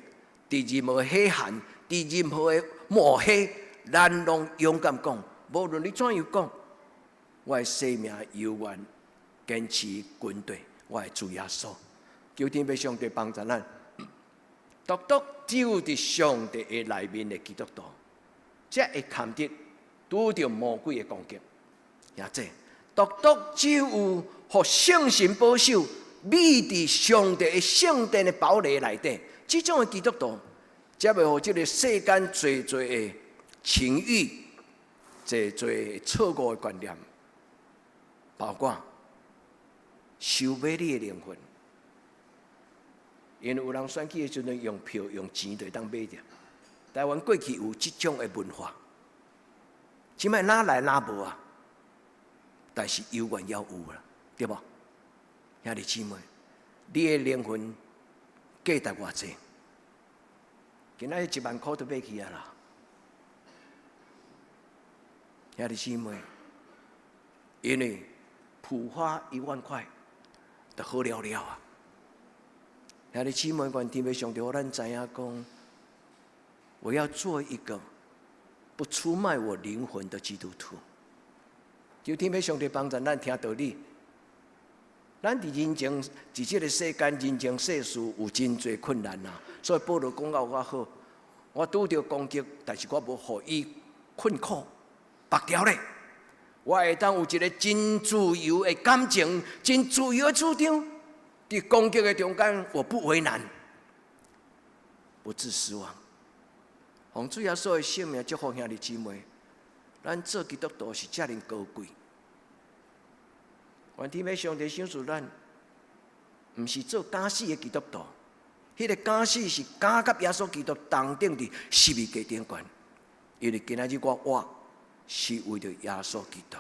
伫任何的黑暗，伫任何的抹黑，咱拢勇敢讲，无论你怎样讲，我的生命犹原坚持军队，我的主耶稣。求天父上帝帮助咱，独独只有伫上帝的内面的基督徒，才会堪得拄着魔鬼的攻击。也这。独独只有互圣神保守，秘伫上帝的圣殿的堡垒内底，这种的基督徒，才袂互这个世间最的情欲、最错误的观念，包括收买你的灵魂。因为有人选举的时阵用票用钱就当买着。台湾过去有这种的文化，即摆哪来哪无啊？但是犹原要有啦，对无？兄弟姊妹，你的灵魂价值偌济？今仔1万块都买去啊啦！兄弟姊妹，因为普花1万块就好了了啊！兄弟姊妹，愿天父上帝，咱知影讲，我要做一个不出卖我灵魂的基督徒。求天父上帝帮助咱听道理。咱伫人情，伫这个世间人情世事有真侪困难啊。所以保罗讲到我好，我拄着攻击，但是我无互伊困苦、白条咧。我会当有一个真自由的感情，真自由的主张。伫攻击的中间，我不为难，不致失望。奉主耶稣的性命祝福兄弟姊妹。咱做基督徒是遮尔高贵，愿天父上帝赏赐咱，毋是做假死的基督徒。迄个假死是假甲耶稣基督同等伫十字架顶悬，因为今仔日我活是为着耶稣基督，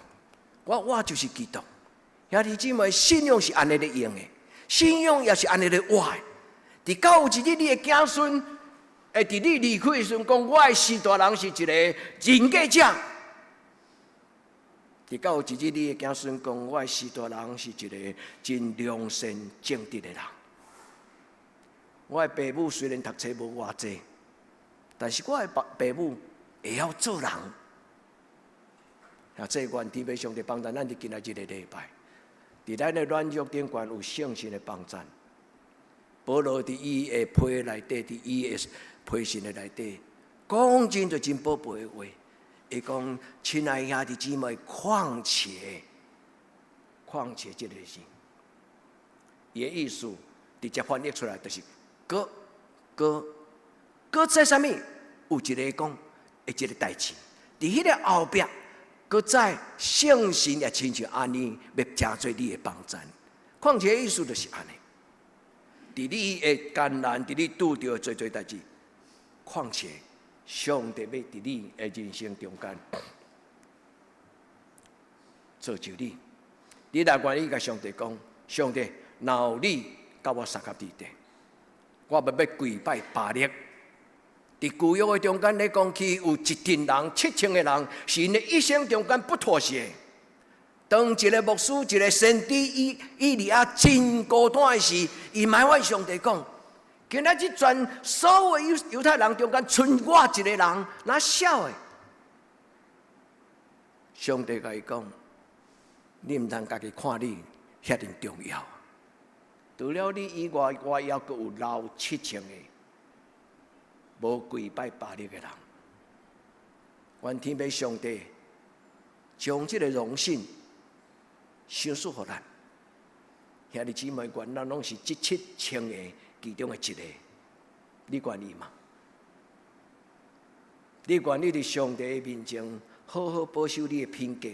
我活就是基督。兄弟姊妹，信仰是安尼咧用的，信仰也是安尼咧活的。伫到有一日你的子孙会伫你离开的时阵讲，我的师大人是一个人格者。直到有一日，你的子孙讲，我的师大人是一个真良善正直的人。我的父母虽然读册无偌济，但是我的父母会晓做人。啊，这愿天父上帝帮助咱伫今仔日的礼拜，伫咱的软弱顶悬有圣神的帮助。保罗伫伊的批内底，伫伊的批信的内底，讲真就真宝贝的话。伊讲：亲爱兄弟姊妹，况且这个是，伊的意思直接翻译出来就是搁在啥物？有一个讲的一个代志，伫迄个后壁，搁在圣神也亲像安尼，要加做你的帮助。况且意思就是安尼。伫你的艰难，伫你拄着做代志，况且上帝要伫你的人生中间造就你。你若愿意甲上帝讲，上帝，若有你甲我三合地地，我要跪拜巴力。伫旧约的中间咧讲起，有一群人7000个人，是因的一生中间不妥协。当一个牧师、一个先知以利亚真孤单的时，伊埋怨上帝讲：今仔日全所有犹太人中间，剩我一个人，哪少的？上帝甲伊讲：你毋通家己看你遐尼重要。除了你以外，我还阁有留7000个无跪拜巴力的人。愿天父上帝将这个荣幸赏赐予咱，兄弟姊妹，愿咱拢是这7000个其中的一个。你愿意吗？你愿意伫上帝的面前好好保守你的品格，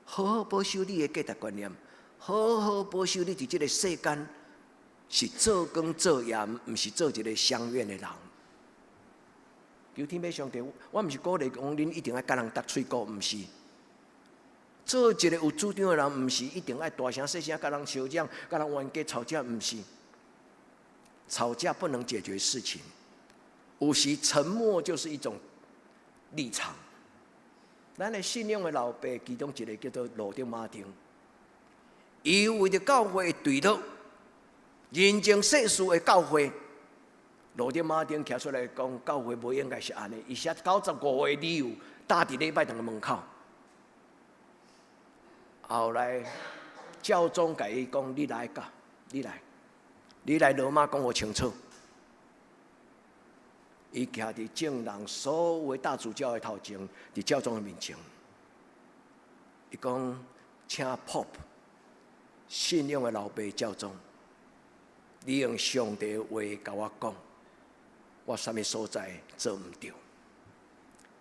好好保守你的价值观念，好好保守你伫这个世间是做光做盐，毋是做一个相怨的人。求天父上帝，我毋是鼓励讲恁一定要甲人搭喙鼓，毋是。做一个有主张的人，毋是一定要大声细声甲人相嚷、甲人冤家吵架，毋是。吵架不能解决事情，有时沉默就是一种立场。咱的信仰的老爸，其中一个叫做罗德马丁，伊为着教会的对立，人情世事的教会。罗德马丁站出来讲，教会不应该是安尼。伊写95个理由，搭伫礼拜堂的门口。后来教宗甲伊讲：“你来教，你来罗马讲我清楚。”伊徛伫众人所有的大主教的头前，伫教宗的面前，伊讲：“请 Pope 信仰的老爸教宗，你用上帝的话甲我讲。”我什么所在做唔对，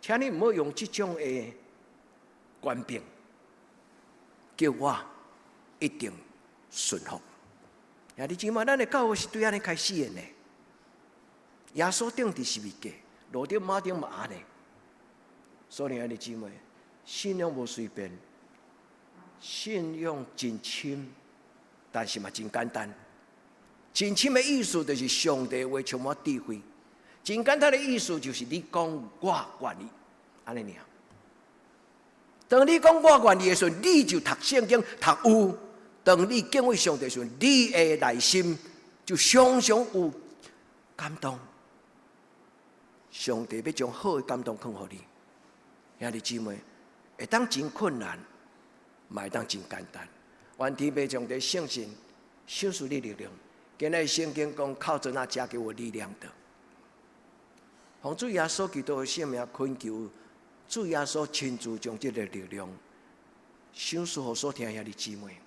请你唔好用这种的官兵，叫我一定顺服。兄弟姊妹，咱的教会是对安尼开始的呢。耶稣定伫十字架，罗德马丁嘛安尼。所以兄弟姊妹，信仰无随便，信仰真深，但是嘛真简单。真深的意思就是上帝话充满智慧。真简单的意思就是你讲我愿意，安尼尔。当你讲我愿意的时候，你就读圣经读有；当你敬畏上帝的时候，你的内心就常常有感动。上帝要将好的感动放予你，兄弟姊妹，会当真困难，嘛会当真简单。愿天父上帝圣神赏赐你力量。今日圣经讲，靠着那加给我力量的。奉主耶稣基督的性命恳求，主耶稣亲自将这个力量赏赐予所听兄弟姊妹。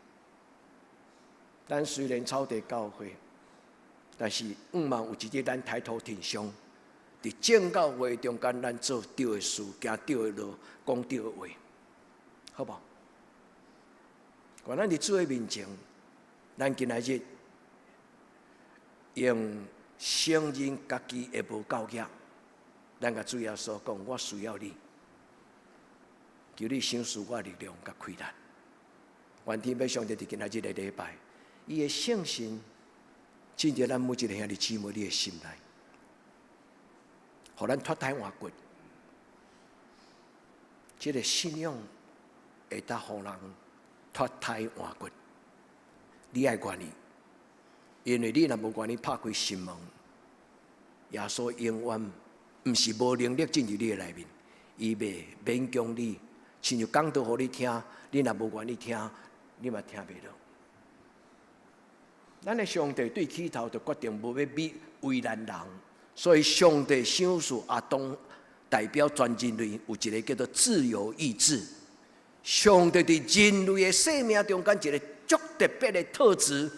咱虽然草地教会，但是望有一日咱抬头挺胸，伫正教会中间，咱做对的事，行对的路，讲对的话，好不好？愿咱伫主的面前，咱今仔日用圣人家己的无教业。咱甲主耶稣讲，我需要你，求你赏赐我力量甲开展。愿天父上帝伫今仔日的礼拜，伊的圣神进入咱每一个兄弟姊妹你的心内，互咱脱胎换骨。这个信仰会当互人脱胎换骨。你爱愿意，因为你若无愿意拍开心门，耶稣永远。毋是无能力进入你的内面，伊袂勉强你，亲像讲道互你听，你若无愿意听，你嘛听袂到。咱的上帝对起头就决定无要为难人，所以上帝赏赐亚当代表全人类有一个叫做自由意志。上帝伫人类的生命中间一个足特别的特质，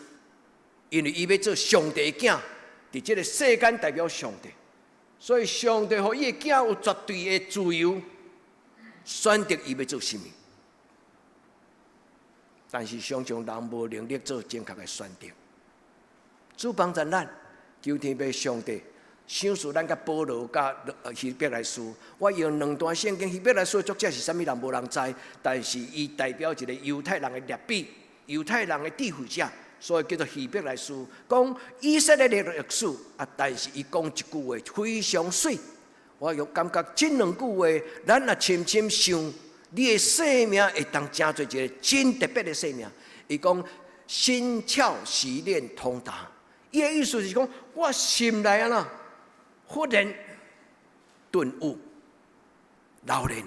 因为伊要做上帝的囝，伫这个世间代表上帝，所以上帝予伊的囝有绝对的自由，选择伊要做甚物。但是常常人无能力做正确的选择。主帮助咱，求天父上帝赏赐咱甲保罗甲希伯来书。我用两段圣经，希伯来书的作者是啥物人无人知，但是伊代表一个犹太人的劣币，犹太人的智慧者，所以叫做希伯来书。讲以色列的历史啊，但是伊讲一句话非常水。我又感觉这两句话，咱若深深想。你的生命会当成做一个真特别的生命。伊讲心窍习练通达，伊的意思是讲我心内啊忽然顿悟老练。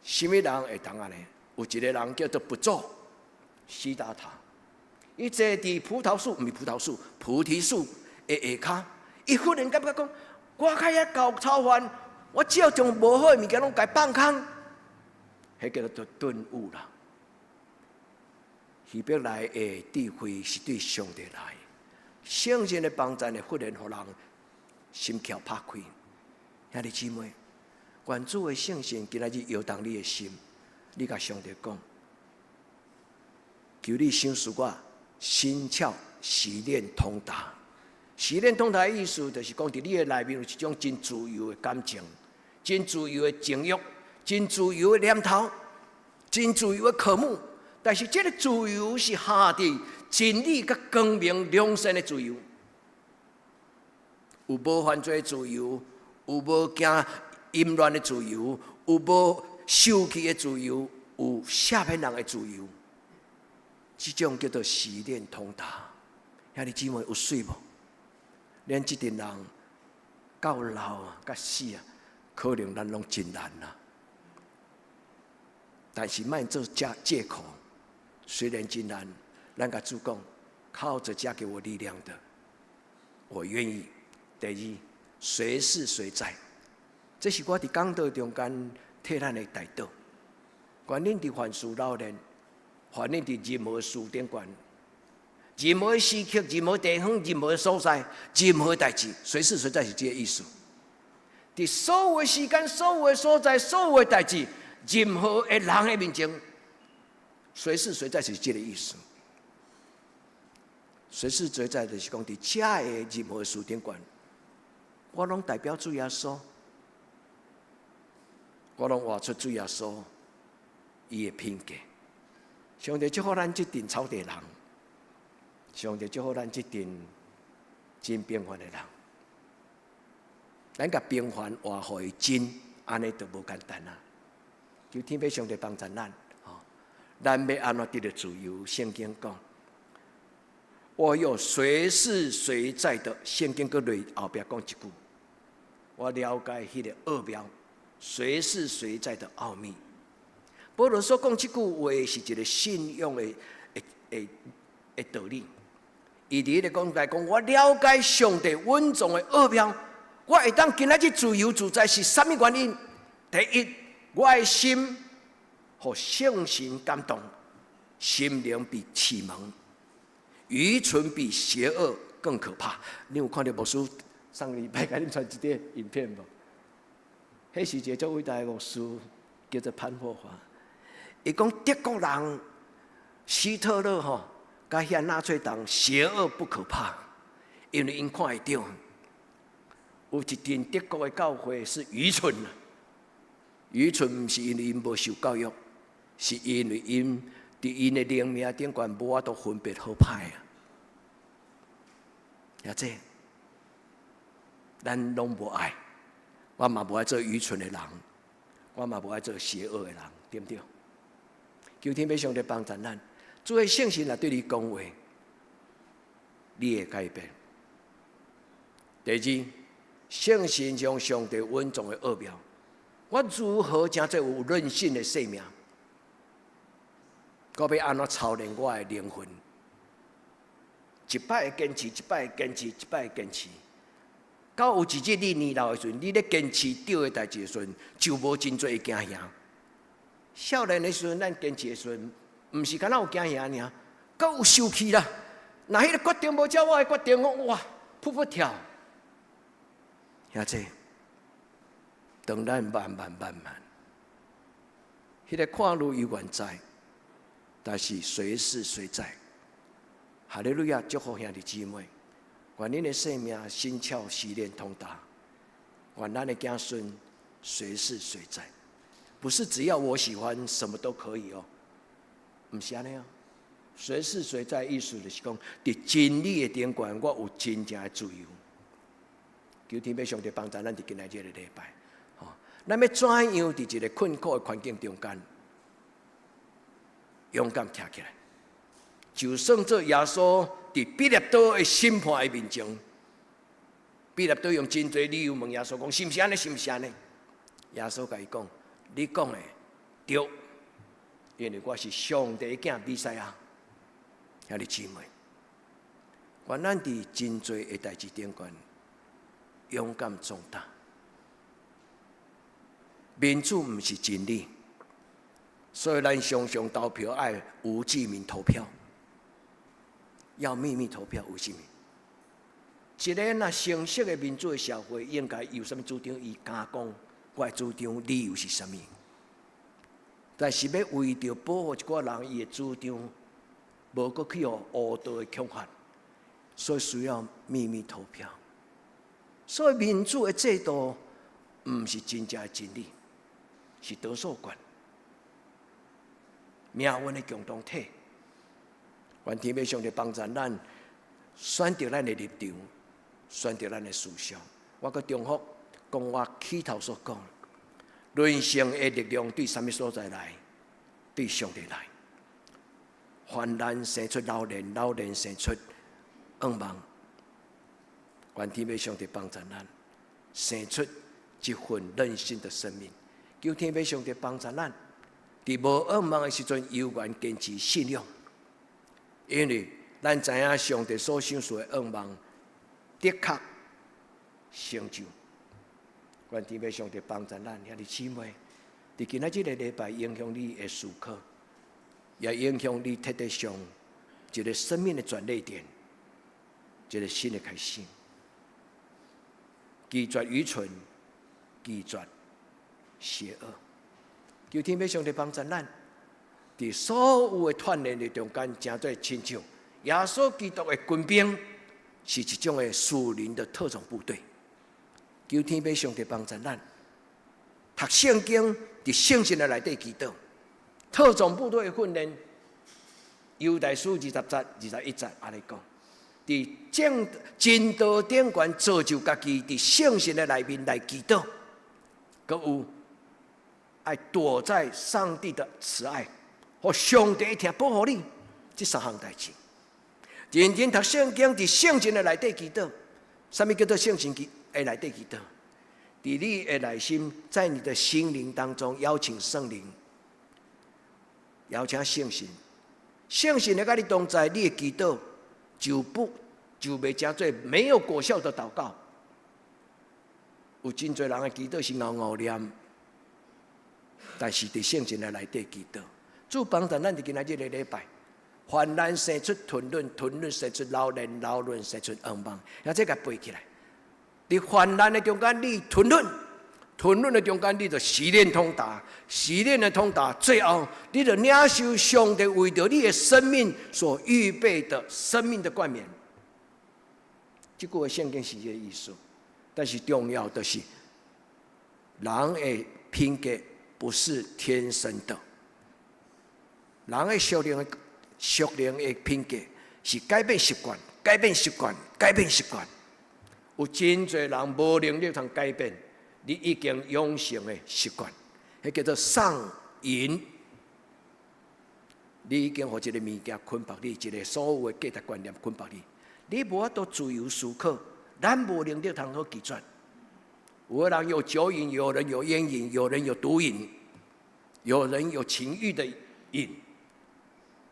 什么人会当安尼？有一个人叫做不祖悉达他，伊坐伫葡萄树，毋是葡萄树，菩提树的下骹，伊忽然感觉讲，我开遐搞操饭。我只要将无好的物件拢甲放空，迄叫做顿悟啦。希伯来的智慧是对上帝来，圣贤的帮助会忽然互人心窍拍开。兄弟姊妹，愿主的圣贤今仔日摇动你的心，你甲上帝讲，求你赏赐我心窍习练通达。习练通达的意思，就是讲伫你的内面有一种真自由的感情。真自由的情欲，真自由的念头，真自由的科目。但是这个自由是下伫真理甲光明良善的自由，有无犯罪的自由，有无行淫乱的自由，有无受气的自由，有赦免人的自由。这种叫做习练通达。兄弟姊妹有水无？咱这群人到老啊，到死啊。可能咱拢真难啦，但是莫做借口。虽然真难，咱甲主讲，靠着加给我力量的，我愿意。第二，随时随在，这是我伫讲道中间替咱的代祷。愿恁伫凡事老练，愿恁伫任何事顶悬，任何时刻、任何地方、任何所在、任何代志，随时随在是这个意思。伫所有的时间、所有的所在、所有的代志，任何的人的面前，随时随在是这个意思。随时随在就是讲，伫遮的任何事顶悬，我拢代表主耶稣，我拢活出主耶稣伊的品格。上帝祝福咱这群草地人，上帝祝福咱这群真平凡的人。咱甲平凡换互伊真，安尼就无简单啊！求天父上帝帮助咱，咱要安怎得到自由？圣经讲，我有随时随在的。圣经搁内后壁讲一句，我了解迄个奥妙，随时随在的奥秘。保罗所讲这句话是一个信仰的道理。伊伫咧讲，我了解上帝稳重的奥妙。我会当今仔日自由自在是啥物原因？第一，我的心互圣神感动，心灵比启蒙，愚蠢比邪恶更可怕。你有看到牧师上个礼拜给恁传一个影片无？迄是一个足伟大的牧师，叫做潘霍华。伊讲德国人希特勒甲遐纳粹党邪恶不可怕，因为因看会到。有一群德国的教会是愚蠢的，愚蠢不是因为因无受教育，是因为因伫因的灵命顶悬无法度分别好歹啊！也这，咱拢无爱，我嘛无爱做愚蠢的人，我嘛无爱做邪恶的人，对不对？求天父上帝帮助咱，主的圣神来对你讲话，你会改变。第二。圣神将上帝稳重的奥妙，我如何才做有韧性的生命？我要安怎操练我的灵魂？一摆会坚持，一摆会坚持，一摆会坚持。到有一日你年老的时阵，你咧坚持对的代志的时阵，就无真侪会惊吓。少年的时阵，咱坚持的时阵，毋是敢若有惊吓尔，搁有受气啦。若迄个决定无照我的决定，哇，噗噗跳。兄弟，当咱慢慢，迄个看路永远在，但是随时随在。哈利路亚！祝福兄弟姊妹，愿恁的生命心窍习练通达，愿咱的子孙随时随在。不是只要我喜欢，什么都可以哦，不是安尼哦。随时随在意思就是讲，伫真理的顶端，我有真正的自由。求天父上帝帮助咱伫今仔日的礼拜，咱要怎样伫一个困苦的环境中间，勇敢站起来？就算做耶稣伫彼得岛的审判的面前，彼得岛用真侪理由问耶稣讲：是毋是安尼？是毋是安尼？耶稣甲伊讲：你讲的对，因为我是上帝的囝弥赛亚。兄弟姊妹，愿咱伫真侪的代志顶端勇敢壮大。民主毋是真理，所以咱常常投票爱无记名投票。要秘密投票，为什么？一个若成熟的民主的社会，应该有什么主张，伊敢讲我的主张理由是什么？但是要为着保护一寡人伊的主张，无搁去互误导的恐吓，所以需要秘密投票。所以民主的制度，毋是真正的真理，是多数决，命运的共同体。愿天父上帝帮助咱，选择咱的立场，选择咱的思想。我搁重复讲我起头所讲，人生的力量对什么所在来？对上帝来。患难生出老年，老年生出愿望。愿天父上帝帮助咱，生出一份任性的生命。求天父上帝帮助咱，伫无愿望的时阵，犹原坚持信仰。因为咱知影上帝所想出的愿望，的确成就。愿天父上帝帮助咱，兄弟姊妹，伫今仔日个礼拜影响你的思考，也影响你特地上一个生命的转捩点，一个新的开始。拒绝愚蠢，拒绝邪恶。求天父上帝帮助咱。伫所有的团练的中间，真做亲像耶稣基督的军兵，是一种的属灵的特种部队。求天父上帝帮助咱，读圣经伫圣经的内底祈祷。特种部队的训练，犹大书20节、21节安尼讲，伫真道顶悬造就家己，伫圣经的内面来祈祷，阁有爱躲在上帝的慈爱。互上帝听保护你，这三项代志。认真读圣经，伫圣经的内底祈祷。什么叫做圣经的内底祈祷？伫你的内心，在你的心灵当中邀请圣灵，邀请圣神。圣神来甲你同在，你的祈祷就袂真做没有果效的祷告。有真侪人的祈祷是拗拗念，但是伫圣经的内底祈祷。主帮助咱伫今仔日个礼拜，患难生出吞论，吞论生出老练，老练生出愿望，也这个背起来。伫患难的中间，你吞论，吞论的中间，你就习练通达，习练的通达，最后你就领受上帝为着你的生命所预备的生命的冠冕。这句话圣经是这个意思，但是重要的是，人的品格不是天生的。人的属灵的品格是改变习惯，改变习惯，改变习惯。有真侪人无能力通改变，你已经养成的习惯，迄叫做上瘾。你已经互一个物件捆绑你，一个所有的价值观念捆绑你，你无法度自由思考，咱无能力通好拒绝。有的人有酒瘾，有人有烟瘾，有人有毒瘾，有人有情欲的瘾。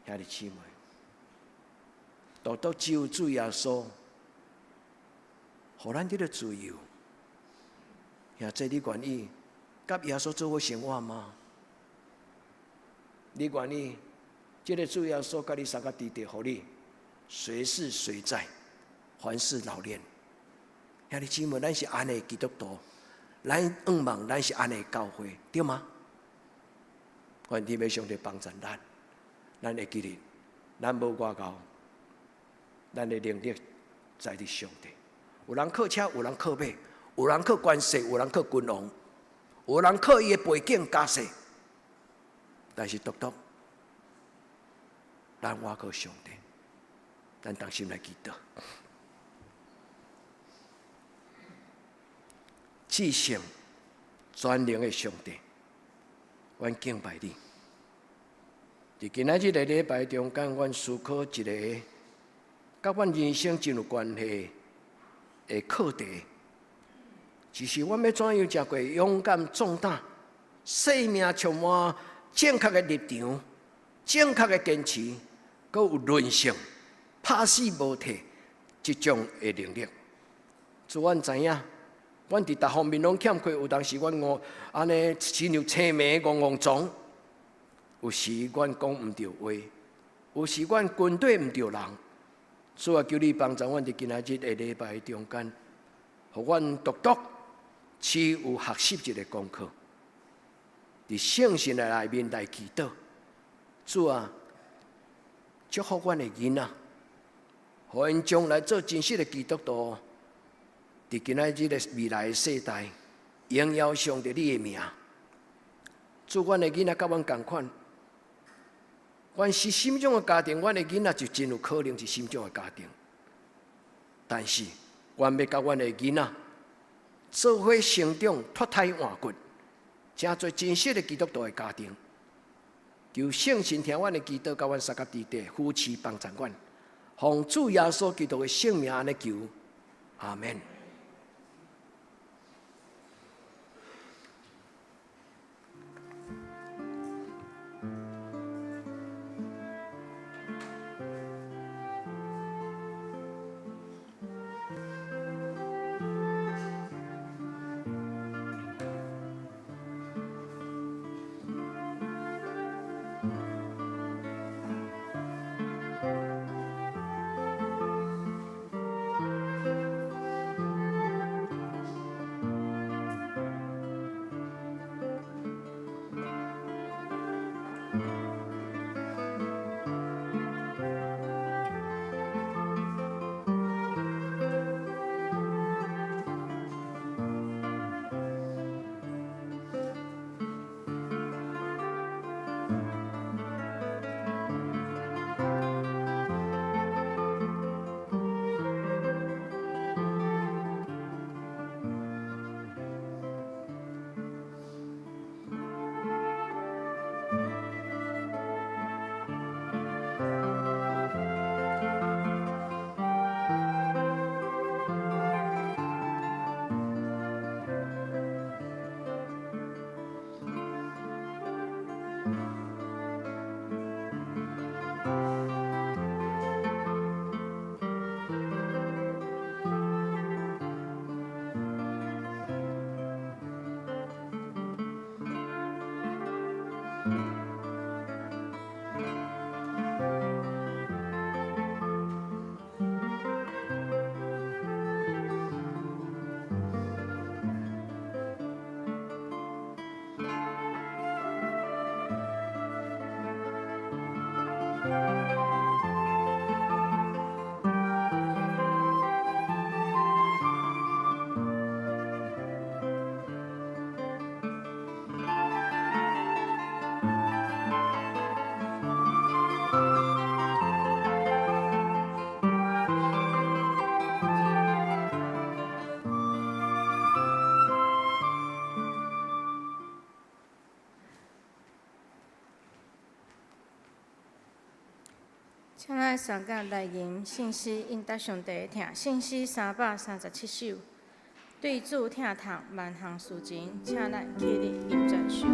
兄弟姊妹，独独只有主耶稣，互咱得到自由。兄弟，你愿意甲耶稣做伙生活吗？你愿意这个主耶稣甲你三个地地，互你随时随在，凡事老练。兄弟姊妹，咱是安尼基督徒，咱仰望咱是安尼教会，对吗？愿天父上帝帮助咱会记得，咱无外交，咱的能力在于上帝。有人靠车，有人靠马，有人靠关系，有人靠君王，有人靠伊的背景家世，但是独独咱我靠上帝，咱当心来祈祷。至圣全能的上帝，阮敬拜你。伫今仔日的礼拜中间，阮思考一个甲阮人生真有关系的课题，就是阮要怎样才过勇敢壮大，生命充满正确的立场、正确的坚持，搁有韧性、拍死无退这种的能力。主，阮知影。阮伫逐方面拢欠缺，有当时阮安尼亲像青梅戆撞，有时阮讲毋对话，有时阮军队毋对人。主啊，求你帮助阮伫今仔日的礼拜中间，互阮独独持有学习一个功课，伫圣神的内面来祈祷。主啊，祝福阮的囡仔，互因将来做真实的基督徒。伫今仔日的未来的世代，荣耀上帝你的名。主，阮的囡仔甲阮同款，阮是心中的家庭，阮的囡仔就真有可能是心中的家庭。但是，阮要甲阮的囡仔做伙成长，脱胎换骨，成做真实的基督徒的家庭。求圣神听阮的祈祷，甲阮三个弟弟夫妻帮助阮，奉主耶稣基督的圣名安尼求，阿门。请咱三甲来吟信诗，应答上帝听。信诗337首，对主听读万项事情，请咱起立吟全首。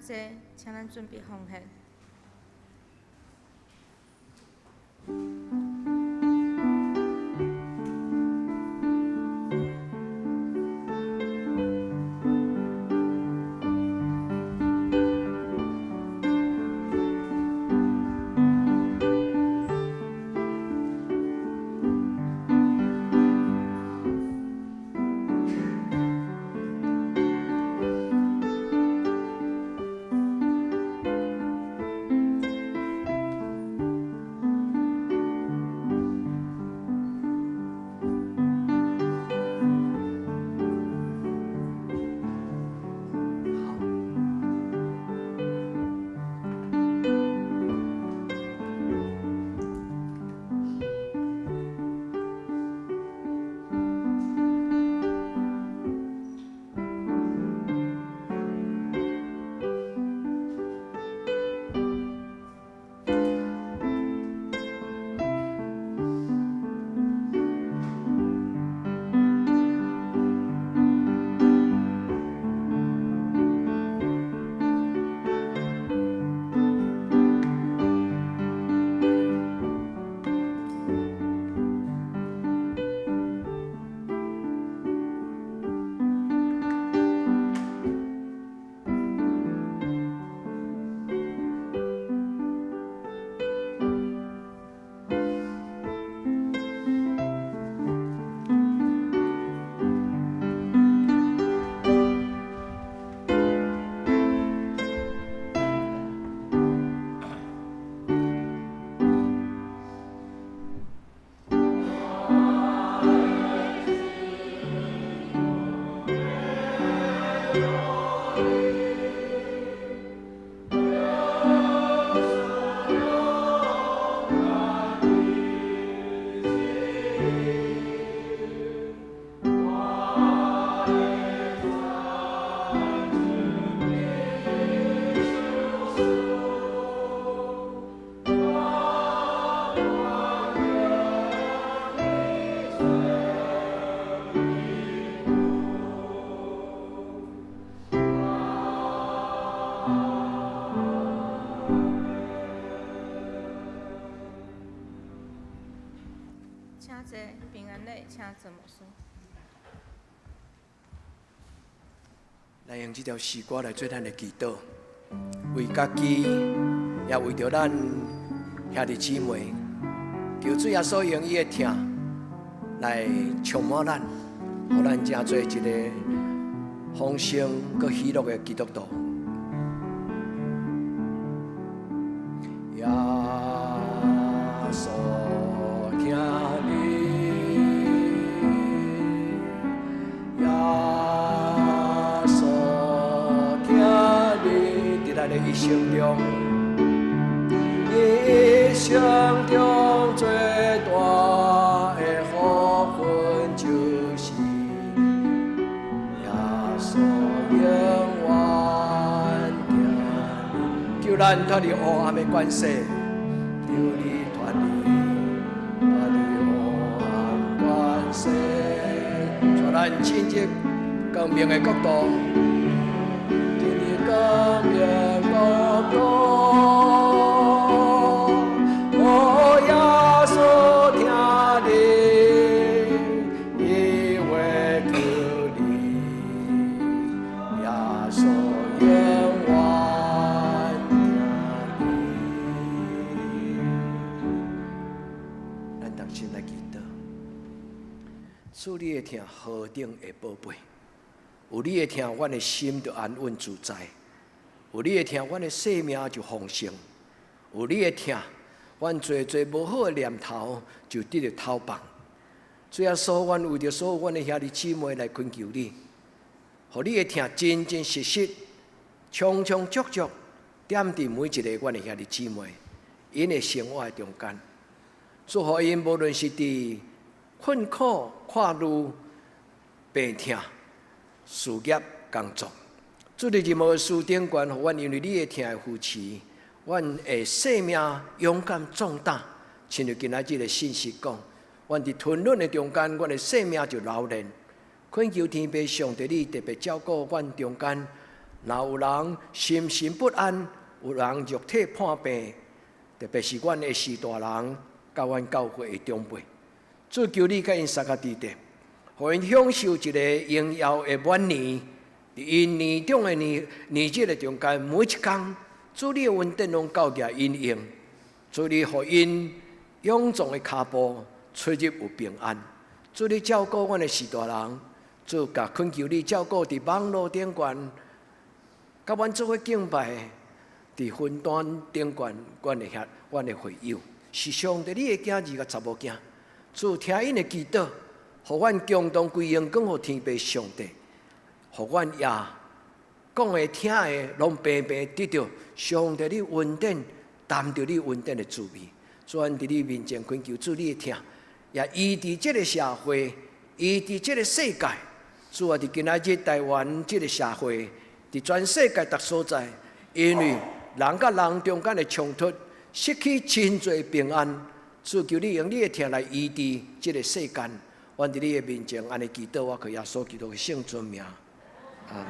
坐，请咱准备奉献。请坐，平安礼，请做牧师。来用这条诗歌来做咱的祈祷，为家己，也为着咱兄弟姊妹，求主耶稣用伊的疼来充满咱，互咱成做一个丰盛佮喜乐的基督徒。耶稣听你，耶稣听你，伫咱的一生中，一生中最大的福分就是耶稣永远听你，求咱脱离黑暗的关系，求你脱离黑暗关系，带咱进入光明的国度，进入光明国度。哦，耶稣听你，因为求你，耶稣永远听你。咱同心来祈祷，主你的听，何等的宝贝！有你的听，阮的心就安稳自在；有你的听，阮的生命就丰盛；有你的听，阮做无好的念头就得到透放。主耶稣，阮为着所有阮的兄弟姊妹来恳求你，互你的听真真实实、充充足足点伫每一个阮的兄弟姊妹因的生活中间，祝福因无论是伫困苦、看路、病痛、事业、工作，主的任何事顶悬，互阮因为你的听的扶持，阮的生命勇敢壮大。亲像今仔日的信息讲，阮伫吞忍的中间，阮的生命就老练。恳求天父上帝，你特别照顾阮中间若有人心神不安，有人肉体患病，特别是阮的士大人，甲阮教会的长辈，主求你甲因三个地点，互因享受一个荣耀的晚年。伫因年中的年节的中间，每一天，主你的恩典拢教加因用，主你互因勇壮的脚步出入有平安。主你照顾阮的士大人，主甲恳求你照顾伫网络顶悬，甲阮做伙敬拜，伫云端顶悬，阮的会友，是上帝你的囝儿甲查某囝，主听因的祈祷，互阮共同归荣光互天父上帝。互阮也讲的、听的，拢平平得到上帝你恩典，担着你恩典的滋味。主，阮伫你面前恳求主你的听，也医治这个社会，医治这个世界。主啊，伫今仔日台湾这个社会，伫全世界各所在，因为人甲人中间的冲突，失去真侪平安。主，求你用你的听来医治这个世间。阮伫你的面前安尼祈祷，我靠耶稣基督的圣尊名。阿门。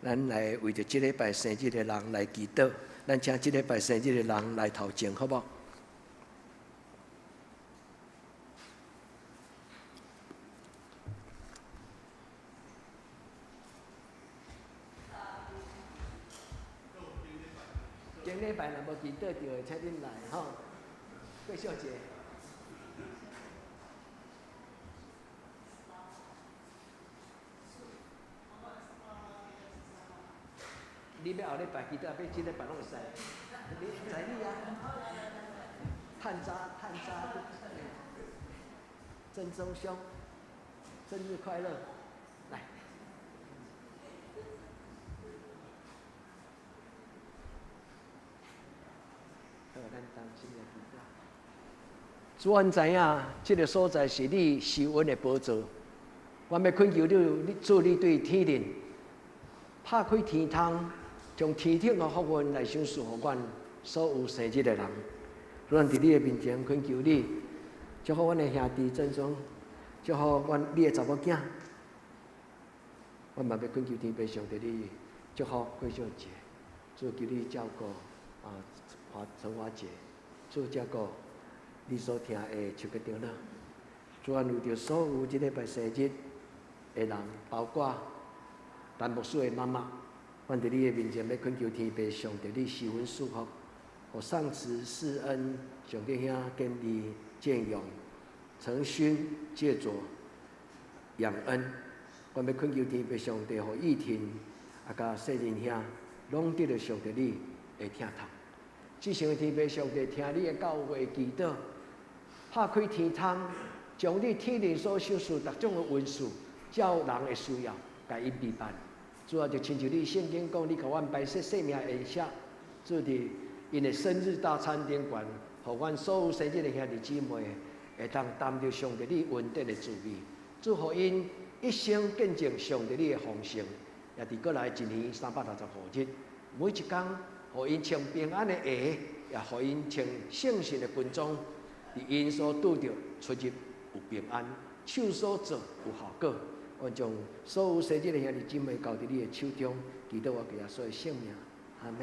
咱来为着这礼拜生日的人来祈祷，咱请这礼拜生日的人来头前，好不好？前礼拜若无祈祷到的，请恁来吼。郭小姐。你要后礼拜祈祷，要这礼拜拢会使。你在你啊？探渣，郑宗兄，生日快乐！来，好，咱当心来祈祷。主，阮知影，这个所在是你受恩的宝座。我要恳求你，主你对天灵拍开天窗。将天顶的福运来赏赐予阮所有生日的人。阮伫你的面前恳求你，祝福阮的兄弟郑总，祝福你的查某囝。阮嘛要恳求天父上帝你祝福郭小姐，主求你照顾陈华姐，主照顾你所听的手机长老。主愿为着所有这礼拜生日的人，包括陈牧师的妈妈。阮伫你的面前，要恳求天父上帝你施恩赐福，互上慈施恩，上帝兄建立建勇，诚勋借佐养恩。阮要恳求天父上帝，互义婷甲世人兄拢得到上帝你的听头。至诚的天父上帝，听你的教会祈祷，拍开天窗，将你天灵所授赐各种的恩赐，照人的需要，甲伊备办。主要就亲像你圣经讲，你甲阮白色生命恩赐，主伫因的生日大餐顶悬，互阮所有生日的兄弟姊妹会当担着上帝你恩典的滋味，祝福因一生见证上帝你的丰盛，也伫过来一年365日，每一天，互因穿平安的鞋，也互因穿圣神的军装，伫因所拄着出入有平安，手所做有效果。我将所有生日的兄弟姊妹交伫你的手中，祈祷我给耶稣的性命，阿门。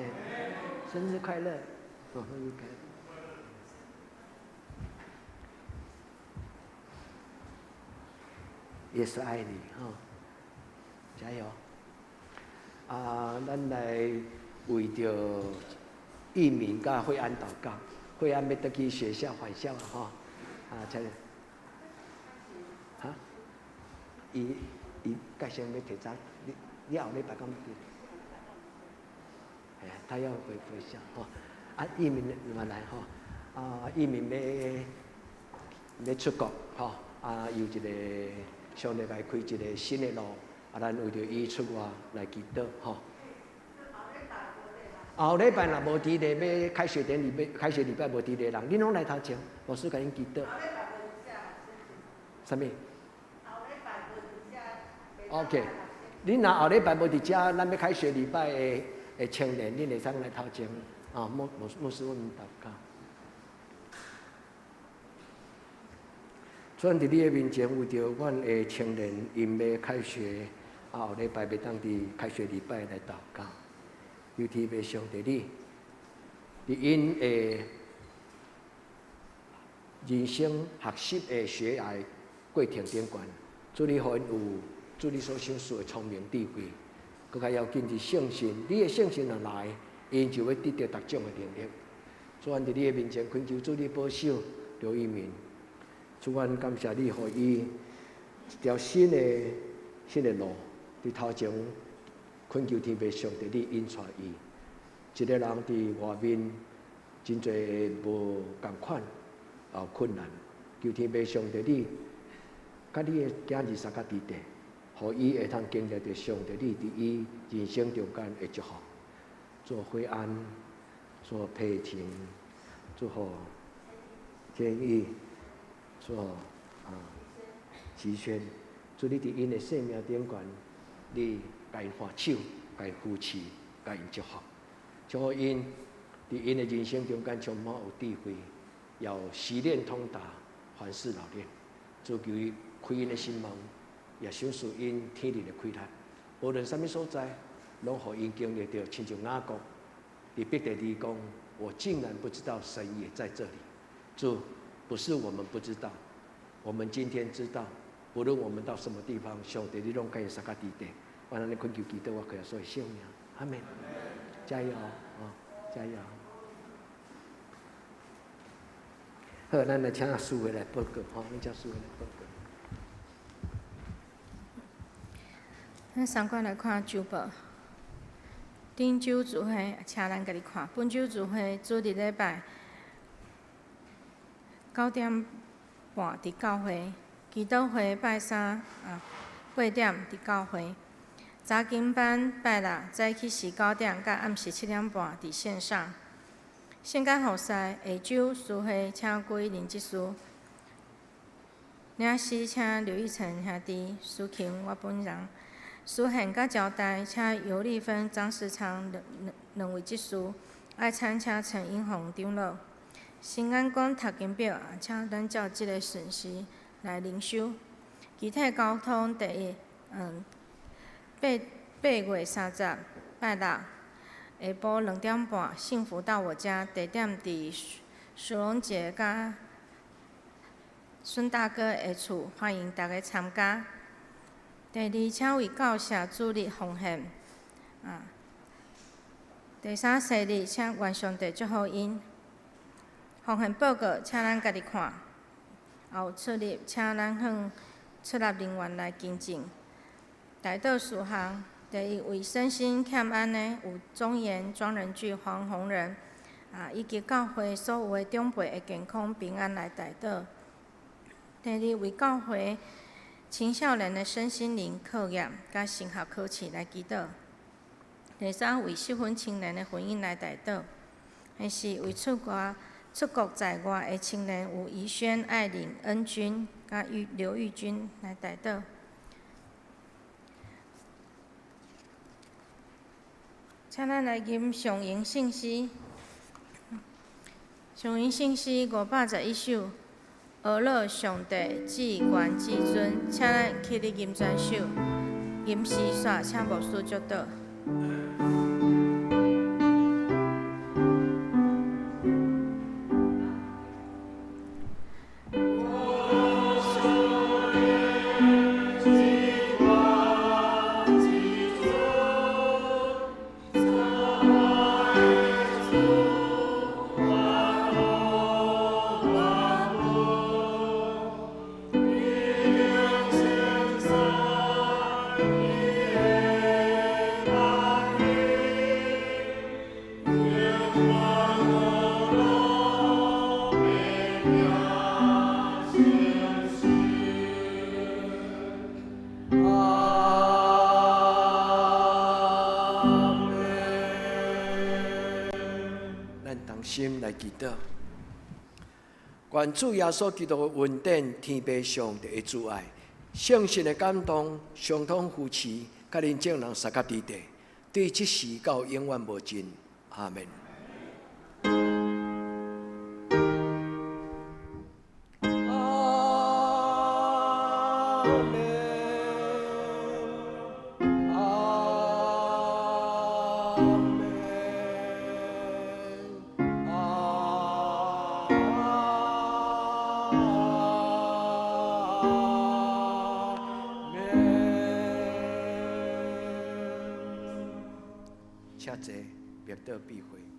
生日快乐！生日快乐！耶稣爱你哈，加油！咱来为着义民甲惠安祷告，惠安要得去学校返校啊哈，请。伊介绍要提早，你后礼拜讲几？他要回校吼。义民嘛来吼，义民要出国吼，有一个上礼拜开一个新的路，咱为着伊出外来祈祷吼。后礼拜若无伫咧，要开学典礼，要开学礼拜无伫咧人，恁拢来头前，老师甲恁祈祷。啥物？OK， 恁若后礼拜无伫遮，咱要开学礼拜的青年，恁会使来头前牧师阮祷告。转伫你的面前，为着阮的青年，因要开学后礼拜要当伫开学礼拜来祷告，求天父上帝伫因的人生学习的学涯过程顶悬，祝你互因有祝你所想事的聪明智慧，搁较要紧是圣心，你的圣心若来，因就会得到各种的能力。主，阮伫你的面前恳求主你保守刘一鸣，主，阮感谢你，互伊一条新的路。伫头前，恳求天父上帝你引带伊。一个人伫外面，真侪无共款，也有困难。求天父上帝你，甲你的囝儿三甲伫地，互伊会通经历着上帝你伫伊人生中间的祝福，做惠安，做配情，做好天意，做齐宣，祝你伫因的生命顶悬。你甲因还手，甲因扶持，甲因祝福，祝福因伫因的人生中间充满有智慧，要习练通达，凡事老练。主求伊开因的心门，也赏赐因天理的开拓。无论什么所在，拢互因经历到，亲像雅各伫彼得里讲：“我竟然不知道神也在这里。”主，不是我们不知道，我们今天知道。无论我们到什么地方，上帝你拢甲伊三甲伫地，我咱咧恳求祈祷，我靠所有性命，阿门！加油加油！好，咱来请师傅来报告，咱请师傅来报告。咱三观来看周报，顶周聚会，请咱家己看。本周聚会主日礼拜9点半伫教会。祈祷会拜三8点伫教会，查经班拜六早起时9点，甲暗时7点半伫线上。圣感服侍下周司会请几林执事，领诗请刘玉成兄弟，司琴我本人，司宪甲招待请尤丽芬、张世昌两位执事，爱餐请陈英宏长老。新安宫读经表，请咱照即个顺序来灵修。集体交通第8月30拜六下晡2点半，幸福到我家，地点伫苏荣节甲孙大哥的厝，欢迎大家参加。第二，请为教社主日奉献。第三，生日请愿上帝祝福因。奉献报告，请咱家己看。后出入，请咱向出入人员来更正。代祷事项：第一，为身心欠安的有忠言庄人聚黄宏仁以及教会所有的长辈的健康平安来代祷。第二，为教会青少年的身心灵课业甲升学考试来祈祷。第三，为适婚青年的婚姻来代祷。第四，为出国在外的青年有怡轩、艾琳、恩君、甲刘玉君来代祷。请咱来吟上营信息。上营信息511首，俄勒上帝至源至尊，请咱起立吟全首。吟诗煞，请牧师祝祷。心来祈祷，愿主耶稣基督的恩典、天父上帝的主爱、圣神的感动、相通扶持，甲恁众人三甲伫地，对即时到永远无尽。阿门。阿门。遮济，灭道必毁。